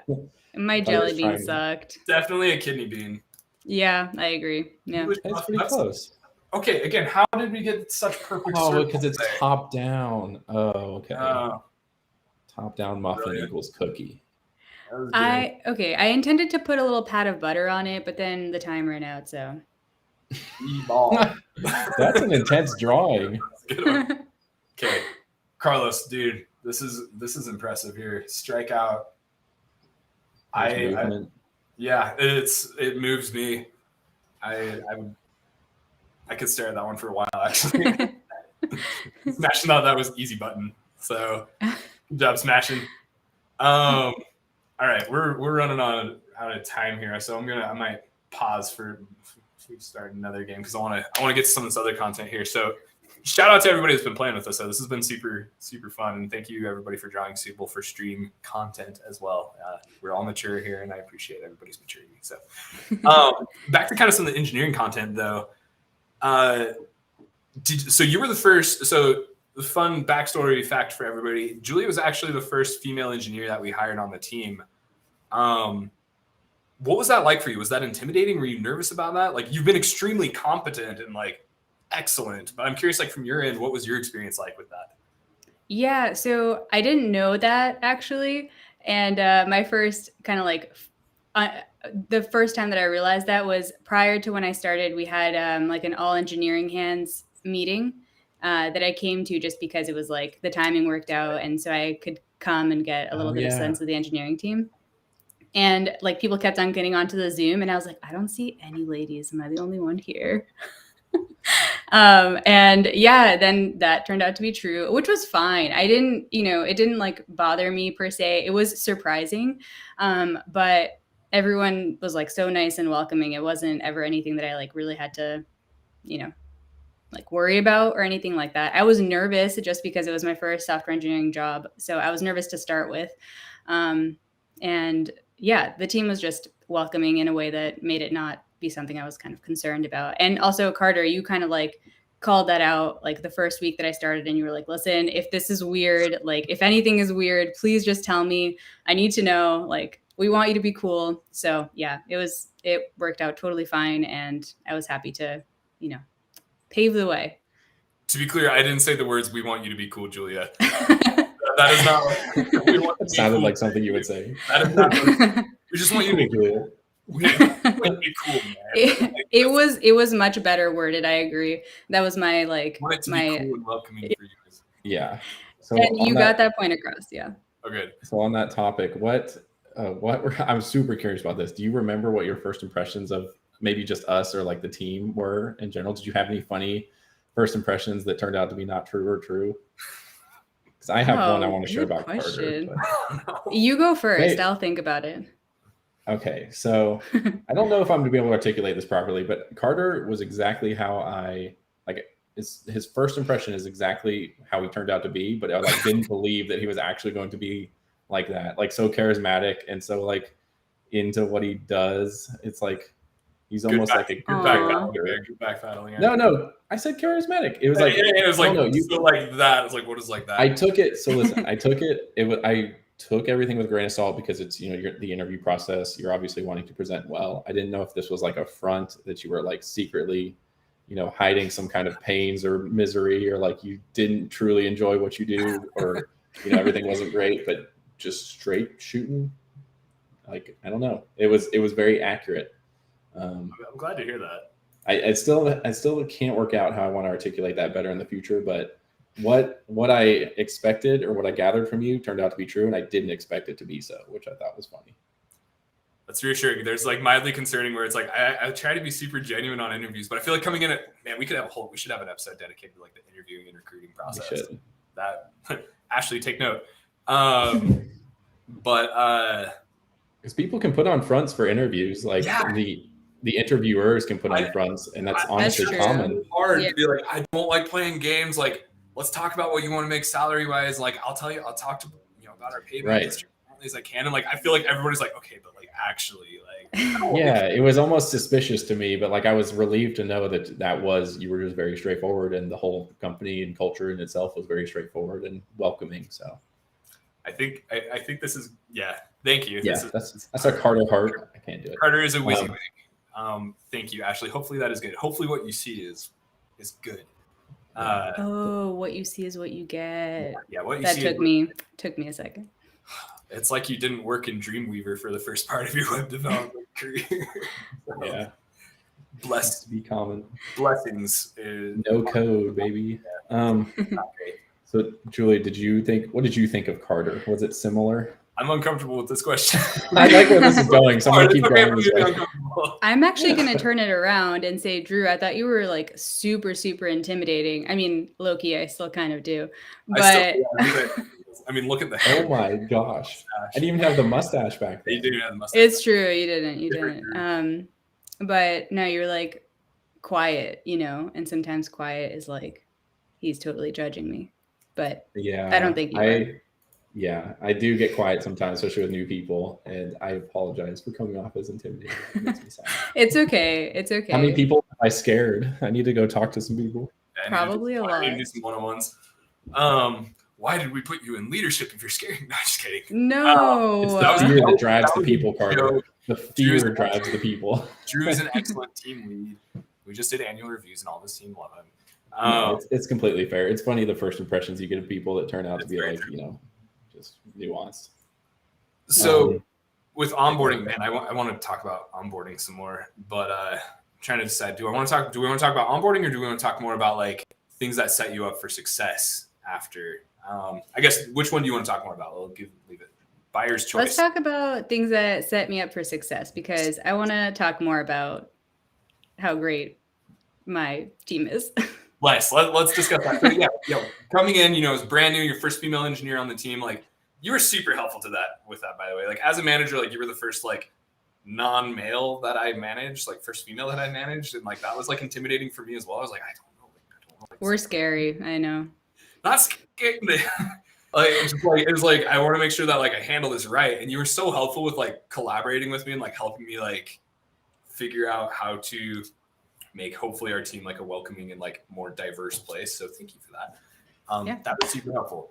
My jelly bean trying- sucked. definitely a kidney bean. Yeah, I agree. Yeah. It's pretty close. Okay, again, how did we get such perfect? Oh, circles because it's there? top down. Oh, okay. Oh, Top down muffin Brilliant. equals cookie. that was good. I intended to put a little pat of butter on it, but then the time ran out, so. Ball. That's an intense drawing. Good one. Okay, Carlos, dude, this is impressive here. Strikeout. Yeah, it moves me. I could stare at that one for a while actually. Smashing out that was easy button. So good job smashing. All right, we're running out of time here, so I might pause for start another game because I want to get to some of this other content here. So shout out to everybody that's been playing with us. So this has been super fun, and thank you everybody for drawing suitable for stream content as well. We're all mature here, and I appreciate everybody's maturity. So back to kind of some of the engineering content though. So you were the first. So the fun backstory fact for everybody: Julia was actually the first female engineer that we hired on the team. What was that like for you? Was that intimidating? Were you nervous about that? Like, you've been extremely competent and like excellent, but I'm curious, like from your end, what was your experience like with that? Yeah, so I didn't know that actually, and my first kind of like the first time that I realized that was prior to when I started. We had like an all engineering hands meeting that I came to just because it was like the timing worked out, and so I could come and get a little bit of sense of the engineering team. And like people kept on getting onto the Zoom, and I was like, I don't see any ladies. Am I the only one here? And yeah, then that turned out to be true, which was fine. I didn't, it didn't like bother me per se. It was surprising. But everyone was like so nice and welcoming. It wasn't ever anything that I like really had to, like worry about or anything like that. I was nervous just because it was my first software engineering job. So I was nervous to start with. And yeah, the team was just welcoming in a way that made it not be something I was kind of concerned about. And also, Carter, you kind of like called that out like the first week that I started, and you were like, listen, if this is weird, like if anything is weird, please just tell me. I need to know, like, we want you to be cool. So yeah, it worked out totally fine. And I was happy to, pave the way. To be clear, I didn't say the words, "We want you to be cool, Julia." That is not what we want. It sounded like something you would say. That is not what we just want you to be cool. We want you to be cool, man. It was much better worded. I agree. That was my like want it to my be cool and welcoming for you. Yeah. So and you got that point across. Yeah. Oh, good. So on that topic, what I'm super curious about this. Do you remember what your first impressions of maybe just us or like the team were in general. Did you have any funny first impressions that turned out to be not true or true? Because I have one I want to share about question. Carter. But... You go first. I'll think about it. Okay, so I don't know if I'm going to be able to articulate this properly, but Carter was exactly how I like. His first impression is exactly how he turned out to be, but I like didn't believe that he was actually going to be like that, like so charismatic and so like into what he does. It's like he's almost like a good backpedaling. No, I said charismatic. It was like it was like no, you so like that. It's like what is like that? I took it. So listen, I took it. I took everything with a grain of salt because it's the interview process. You're obviously wanting to present well. I didn't know if this was like a front that you were like secretly, hiding some kind of pains or misery, or like you didn't truly enjoy what you do, or everything wasn't great, but just straight shooting. Like I don't know. It was very accurate. I'm glad to hear that. I still can't work out how I want to articulate that better in the future, but what I expected or what I gathered from you turned out to be true, and I didn't expect it to be so, which I thought was funny. That's reassuring. There's like mildly concerning where it's like I try to be super genuine on interviews, but I feel like coming in we should have an episode dedicated to like the interviewing and recruiting process. We should. That Ashley, take note. But because people can put on fronts for interviews, like the interviewers can put on fronts, and that's honestly common. It's hard to be like, I don't like playing games. Like, let's talk about what you want to make salary wise. Like, I'll talk to about our payment as as I can. And like, I feel like everybody's like, okay, but like actually, like, yeah, it was almost suspicious to me, but like I was relieved to know that you were just very straightforward, and the whole company and culture in itself was very straightforward and welcoming. So, I think this is Thank you. Yeah, that's a Carter heart. I can't do it. Carter is a WYSIWYG. Thank you, Ashley. Hopefully that is good. Hopefully what you see is good. What you see is what you get. Yeah, what you that see took me a second. It's like you didn't work in Dreamweaver for the first part of your web development career. Yeah. Blessed to be common. Blessings. No code, baby. Not great. So Julie, what did you think of Carter? Was it similar? I'm uncomfortable with this question. I like where this is going, so I'm going to keep going. I'm actually going to turn it around and say, Drew, I thought you were like super, super intimidating. I mean, low-key, I still kind of do. But I mean, look at the hair. Oh my gosh. I didn't even have the mustache back then. You didn't have the mustache. It's true. You didn't. But no, you're like quiet, and sometimes quiet is like, he's totally judging me. But yeah, I don't think you are. Yeah, I do get quiet sometimes, especially with new people, and I apologize for coming off as intimidating. It makes me sad. It's okay. How many people am I scared? I need to go talk to some people. Probably a lot. I need to do some one-on-ones. Why did we put you in leadership if you're scared? No, just kidding. No. It's the fear that drives the people, Carter. The fear drives the people. Drew is an excellent team lead. We just did annual reviews, and all this team love him. No, it's completely fair. It's funny the first impressions you get of people that turn out to be like, just nuanced. So with onboarding, man, I want to talk about onboarding some more, but I'm trying to decide, do we want to talk about onboarding, or do we want to talk more about like things that set you up for success after? I guess, which one do you want to talk more about? We'll leave it. Buyer's choice. Let's talk about things that set me up for success, because I want to talk more about how great my team is. Let's discuss that. So, coming in, as brand new, your first female engineer on the team, like you were super helpful with that, by the way. Like as a manager, like you were the first like non-male that I managed, like first female that I managed, and like that was like intimidating for me as well. I was like, I don't know. We're scary, I know. Not scary. It was like I want to make sure that like I handle this right, and you were so helpful with like collaborating with me and like helping me like figure out how to make hopefully our team like a welcoming and like more diverse place. So thank you for that. That was super helpful.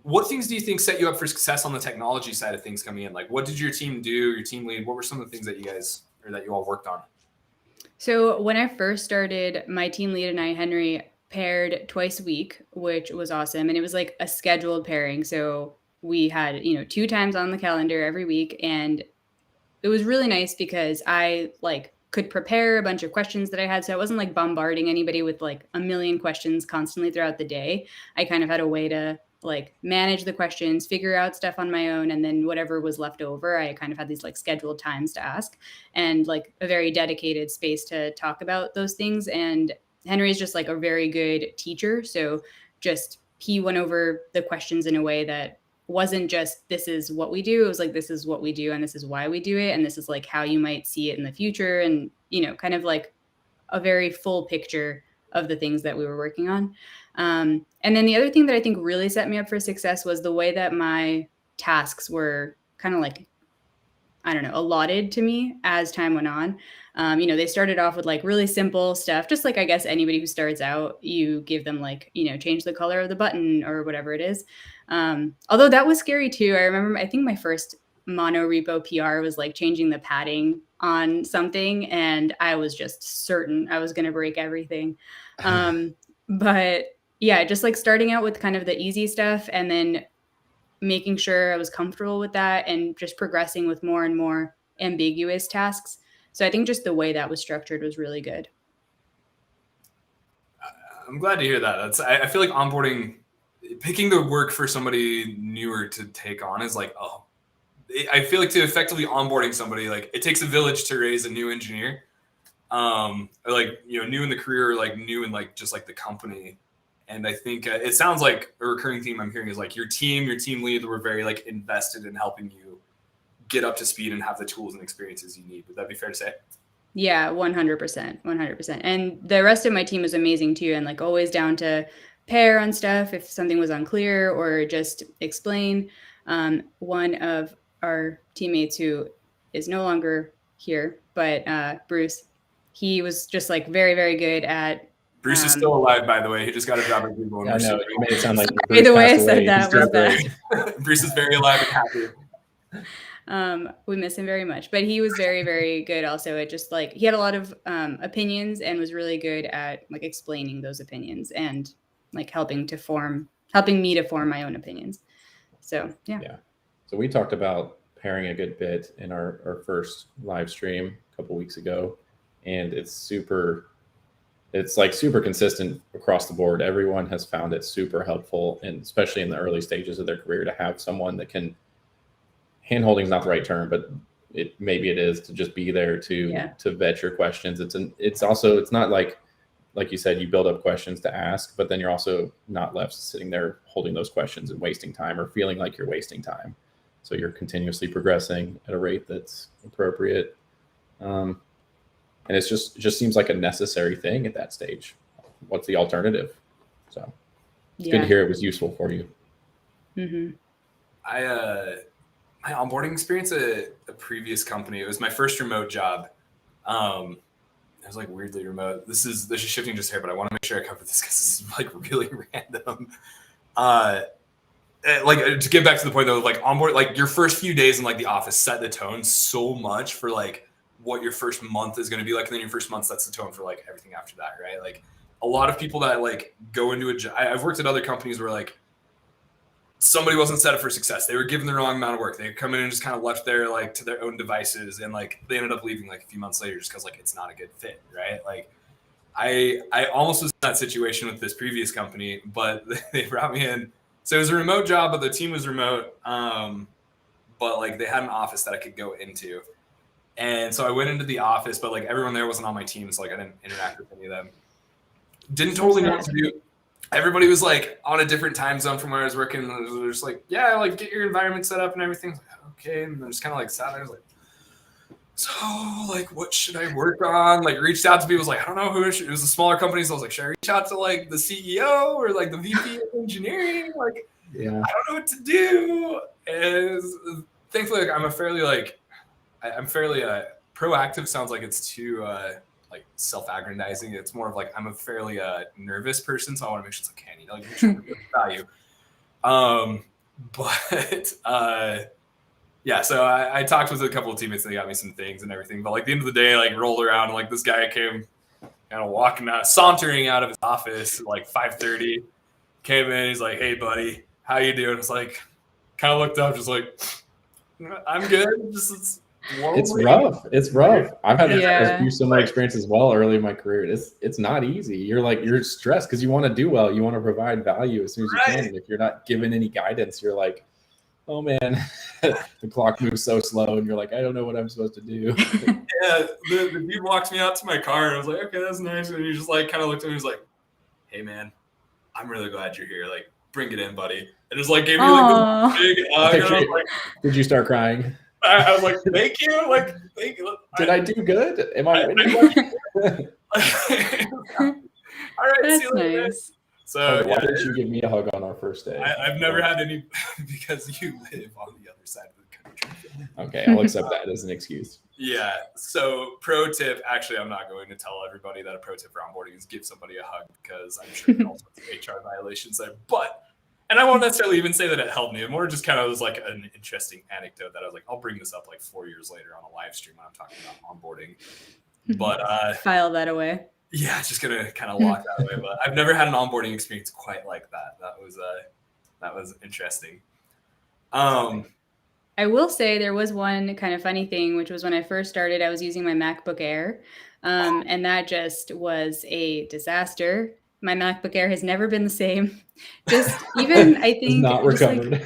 What things do you think set you up for success on the technology side of things coming in? Like what did your team do, your team lead? What were some of the things that you all worked on? So when I first started, my team lead and I, Henry, paired twice a week, which was awesome. And it was like a scheduled pairing. So we had, 2 times on the calendar every week. And it was really nice because I could prepare a bunch of questions that I had. So I wasn't like bombarding anybody with like a million questions constantly throughout the day. I kind of had a way to like manage the questions, figure out stuff on my own. And then whatever was left over, I kind of had these like scheduled times to ask and like a very dedicated space to talk about those things. And Henry is just like a very good teacher. So just he went over the questions in a way that wasn't just this is what we do. It was like this is what we do and this is why we do it. And this is like how you might see it in the future. And, you know, kind of like a very full picture of the things that we were working on. And then the other thing that I think really set me up for success was the way that my tasks were kind of like, I don't know, allotted to me as time went on. You know, they started off with like really simple stuff, just like I guess anybody who starts out, you give them like, you know, change the color of the button or whatever it is. Although that was scary too. I remember, I think my first mono repo PR was like changing the padding on something, and I was just certain I was going to break everything. But yeah, just like starting out with kind of the easy stuff and then making sure I was comfortable with that and just progressing with more and more ambiguous tasks. So I think just the way that was structured was really good. I'm glad to hear that. I feel like onboarding, picking the work for somebody newer to take on is like, oh, I feel like to effectively onboarding somebody, like it takes a village to raise a new engineer, or like, you know, new in the career, or like new in like just like the company. And I think it sounds like a recurring theme I'm hearing is like your team lead were very like invested in helping you get up to speed and have the tools and experiences you need. Would that be fair to say? Yeah, 100%. And the rest of my team was amazing too. And like always down to pair on stuff if something was unclear or just explain. One of our teammates who is no longer here, but Bruce, he was just like very, very good at. Bruce is still alive, by the way. He just got a job at Google. I know, you made it sound like Sorry, the way I said that was bad. Bruce is very alive and happy. We miss him very much, but he was very, very good also at just like, he had a lot of opinions and was really good at like explaining those opinions and like helping me to form my own opinions. So, yeah. So we talked about pairing a good bit in our first live stream a couple weeks ago, and it's like super consistent across the board. Everyone has found it super helpful, and especially in the early stages of their career, to have someone that can, handholding is not the right term, but maybe it is, to just be there to vet your questions. It's not like you said, you build up questions to ask, but then you're also not left sitting there holding those questions and wasting time or feeling like you're wasting time. So you're continuously progressing at a rate that's appropriate. And it just seems like a necessary thing at that stage. What's the alternative? So it's good to hear it was useful for you. Mm-hmm. My onboarding experience at a previous company, it was my first remote job. It was like weirdly remote. This is shifting just here, but I want to make sure I cover this because this is like really random. Like to get back to the point though, like onboard, like your first few days in like the office set the tone so much for like what your first month is going to be like, and then your first month sets the tone for like everything after that, right? Like a lot of people that like go into a job, I've worked at other companies where like somebody wasn't set up for success. They were given the wrong amount of work. They come in and just kind of left there like to their own devices, and like they ended up leaving like a few months later just because like it's not a good fit, right? Like I almost was in that situation with this previous company, but they brought me in. So it was a remote job, but the team was remote. But like they had an office that I could go into. And so I went into the office, but like everyone there wasn't on my team. So like I didn't interact with any of them. Didn't totally know what to do. Everybody was like on a different time zone from where I was working. And they were just like, yeah, like get your environment set up and everything. Like, okay. And I just kind of like sat there. I was like, so like, what should I work on? Like reached out to people. Was like, I don't know who it was a smaller company. So I was like, should I reach out to like the CEO or like the VP of engineering? Like, yeah, I don't know what to do. And thankfully, like, I'm fairly proactive. Sounds like it's too like self-aggrandizing. It's more of like I'm a fairly nervous person, so I want to make sure it's like candy, like make sure value. But yeah, so I talked with a couple of teammates and they got me some things and everything. But like the end of the day, like rolled around and like this guy came kind of walking out, sauntering out of his office at like 5:30. Came in, he's like, "Hey, buddy, how you doing?" It's like, kind of looked up, just like, "I'm good." Just It's rough. It's rough. I've had Yeah. a few similar experiences as well early in my career. It's not easy. You're stressed because you want to do well. You want to provide value as soon as you can. And if you're not given any guidance, you're like, oh man, the clock moves so slow, and you're like, I don't know what I'm supposed to do. Yeah, the dude walked me out to my car, and I was like, okay, that's nice. And he just like kind of looked at me, and was like, hey man, I'm really glad you're here. Like, bring it in, buddy. And just like gave me like this big hug. And I was like, did you start crying? I was like, thank you. Like, thank you. Did I do good? Am I winning? All right, That's see you later. nice. So why did you give me a hug on our first day? I've never had any because you live on the other side of the country. Okay, I'll accept that as an excuse. Yeah. So pro tip, actually, I'm not going to tell everybody that a pro tip for onboarding is give somebody a hug because I'm sure there's all sorts of HR violations there. And I won't necessarily even say that it helped me. It more just kind of was like an interesting anecdote that I was like, I'll bring this up like 4 years later on a live stream when I'm talking about onboarding. But file that away. Yeah, just gonna kind of lock that away. But I've never had an onboarding experience quite like that. That was interesting. I will say there was one kind of funny thing, which was when I first started, I was using my MacBook Air, and that just was a disaster. My MacBook Air has never been the same. Just even, I think, it's not recovered.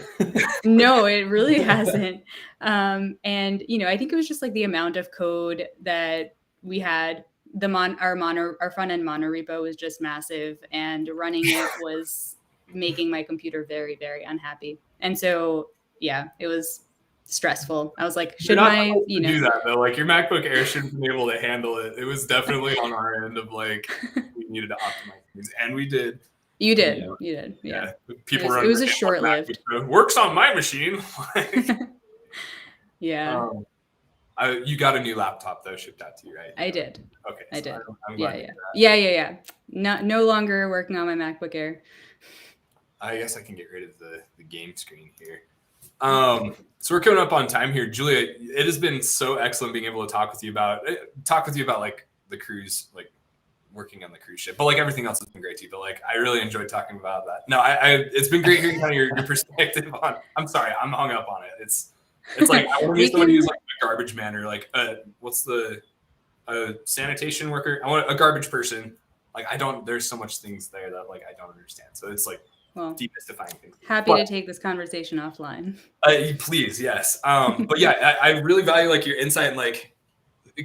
No, it really hasn't. And I think it was just like the amount of code that we had. Our front end mono repo was just massive, and running it was making my computer very, very unhappy. And so, yeah, it was stressful. I was like, should I, do that though? Like your MacBook Air shouldn't be able to handle it. It was definitely on our end of like we needed to optimize things, and we did. You did. Yeah. People it was a short lived. Works on my machine. Yeah. You got a new laptop though, shipped out to you, right? I did. Okay. I did. I'm glad Yeah. No longer working on my MacBook Air. I guess I can get rid of the game screen here. So we're coming up on time here, Julia. It has been so excellent being able to talk with you about like the cruise, like working on the cruise ship, but like everything else has been great too. But like I really enjoyed talking about that. No, it's been great hearing kind of your perspective on. I'm sorry, I'm hung up on it. It's like I want to be somebody who's like a garbage man or like what's the sanitation worker? I want a garbage person. Like there's so much things there that like I don't understand. So it's like demystifying things. Happy to take this conversation offline. Please, yes. But yeah, I really value like your insight and like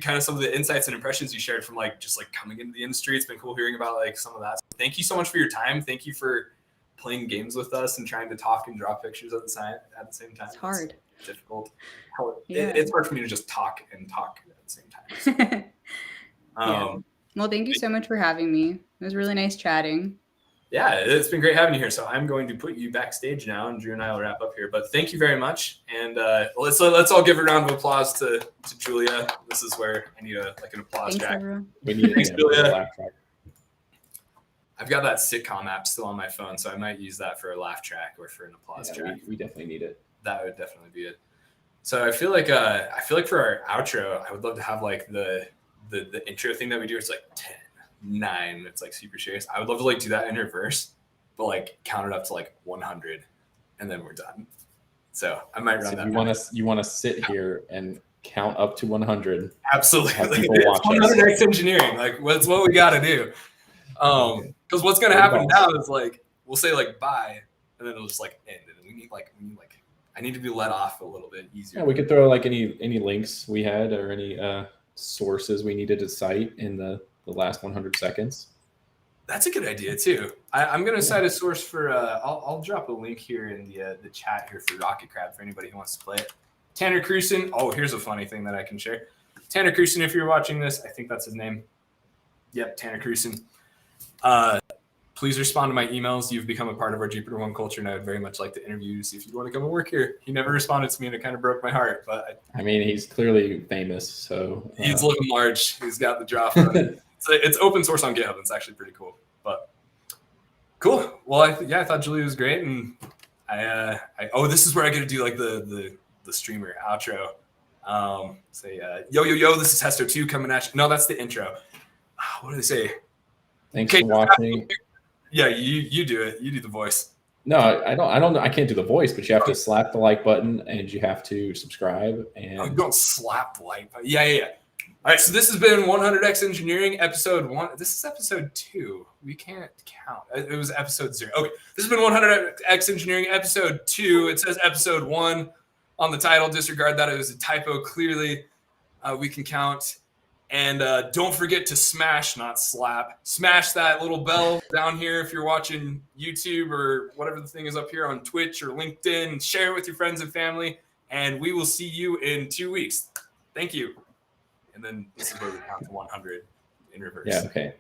kind of some of the insights and impressions you shared from like just like coming into the industry. It's been cool hearing about like some of that. So thank you so much for your time. Thank you for playing games with us and trying to talk and draw pictures at the same time. It's hard. It's difficult. It's hard for me to just talk at the same time. So. Well, thank you so much for having me. It was really nice chatting. Yeah, it's been great having you here. So I'm going to put you backstage now, and Drew and I will wrap up here. But thank you very much, and let's all give a round of applause to Julia. This is where I need an applause track. Everyone. We need Thanks, Julia. I've got that sitcom app still on my phone, so I might use that for a laugh track or for an applause track. We definitely need it. That would definitely be it. So I feel like for our outro, I would love to have like the intro thing that we do. It's like 10, 9. It's like super serious. I would love to like do that in reverse, but like count it up to like 100, and then we're done. So I might run that. You want to sit here and count up to 100. Absolutely. It's 100x engineering. Like what's what we got to do. Because what's gonna happen now is like we'll say like bye, and then it'll just like end, and we need like I need to be let off a little bit easier. Yeah, we could throw like any links we had or any sources we needed to cite in the last 100 seconds. That's a good idea too. I'm gonna cite a source for. I'll drop a link here in the chat here for Rocket Crab for anybody who wants to play it. Tanner Cruson. Oh, here's a funny thing that I can share. Tanner Cruson, if you're watching this, I think that's his name. Yep, Tanner Cruson. Please respond to my emails. You've become a part of our JupiterOne culture, and I would very much like to interview you, see if you'd want to come and work here. He never responded to me, and it kind of broke my heart. But I mean, he's clearly famous, so he's looking large. He's got the drop on it. It's open source on GitHub. It's actually pretty cool. But cool. Well, I thought Julia was great, and this is where I get to do like the streamer outro. Say yo, this is Hesto 2 coming at you. No, that's the intro. What do they say? Thanks for watching. Yeah, you do it. You do the voice. No, I don't know. I can't do the voice, but you have to slap the like button and you have to subscribe. And don't slap the like button. Yeah. All right, so this has been 100x Engineering, episode 1. This is episode 2. We can't count. It was episode 0. Okay, this has been 100x Engineering, episode 2. It says episode 1 on the title. Disregard that. It was a typo. Clearly, we can count. And don't forget to smash, not slap. Smash that little bell down here if you're watching YouTube or whatever the thing is up here on Twitch or LinkedIn. Share it with your friends and family. And we will see you in 2 weeks. Thank you. And then this is where we count to 100 in reverse. yeah, okay.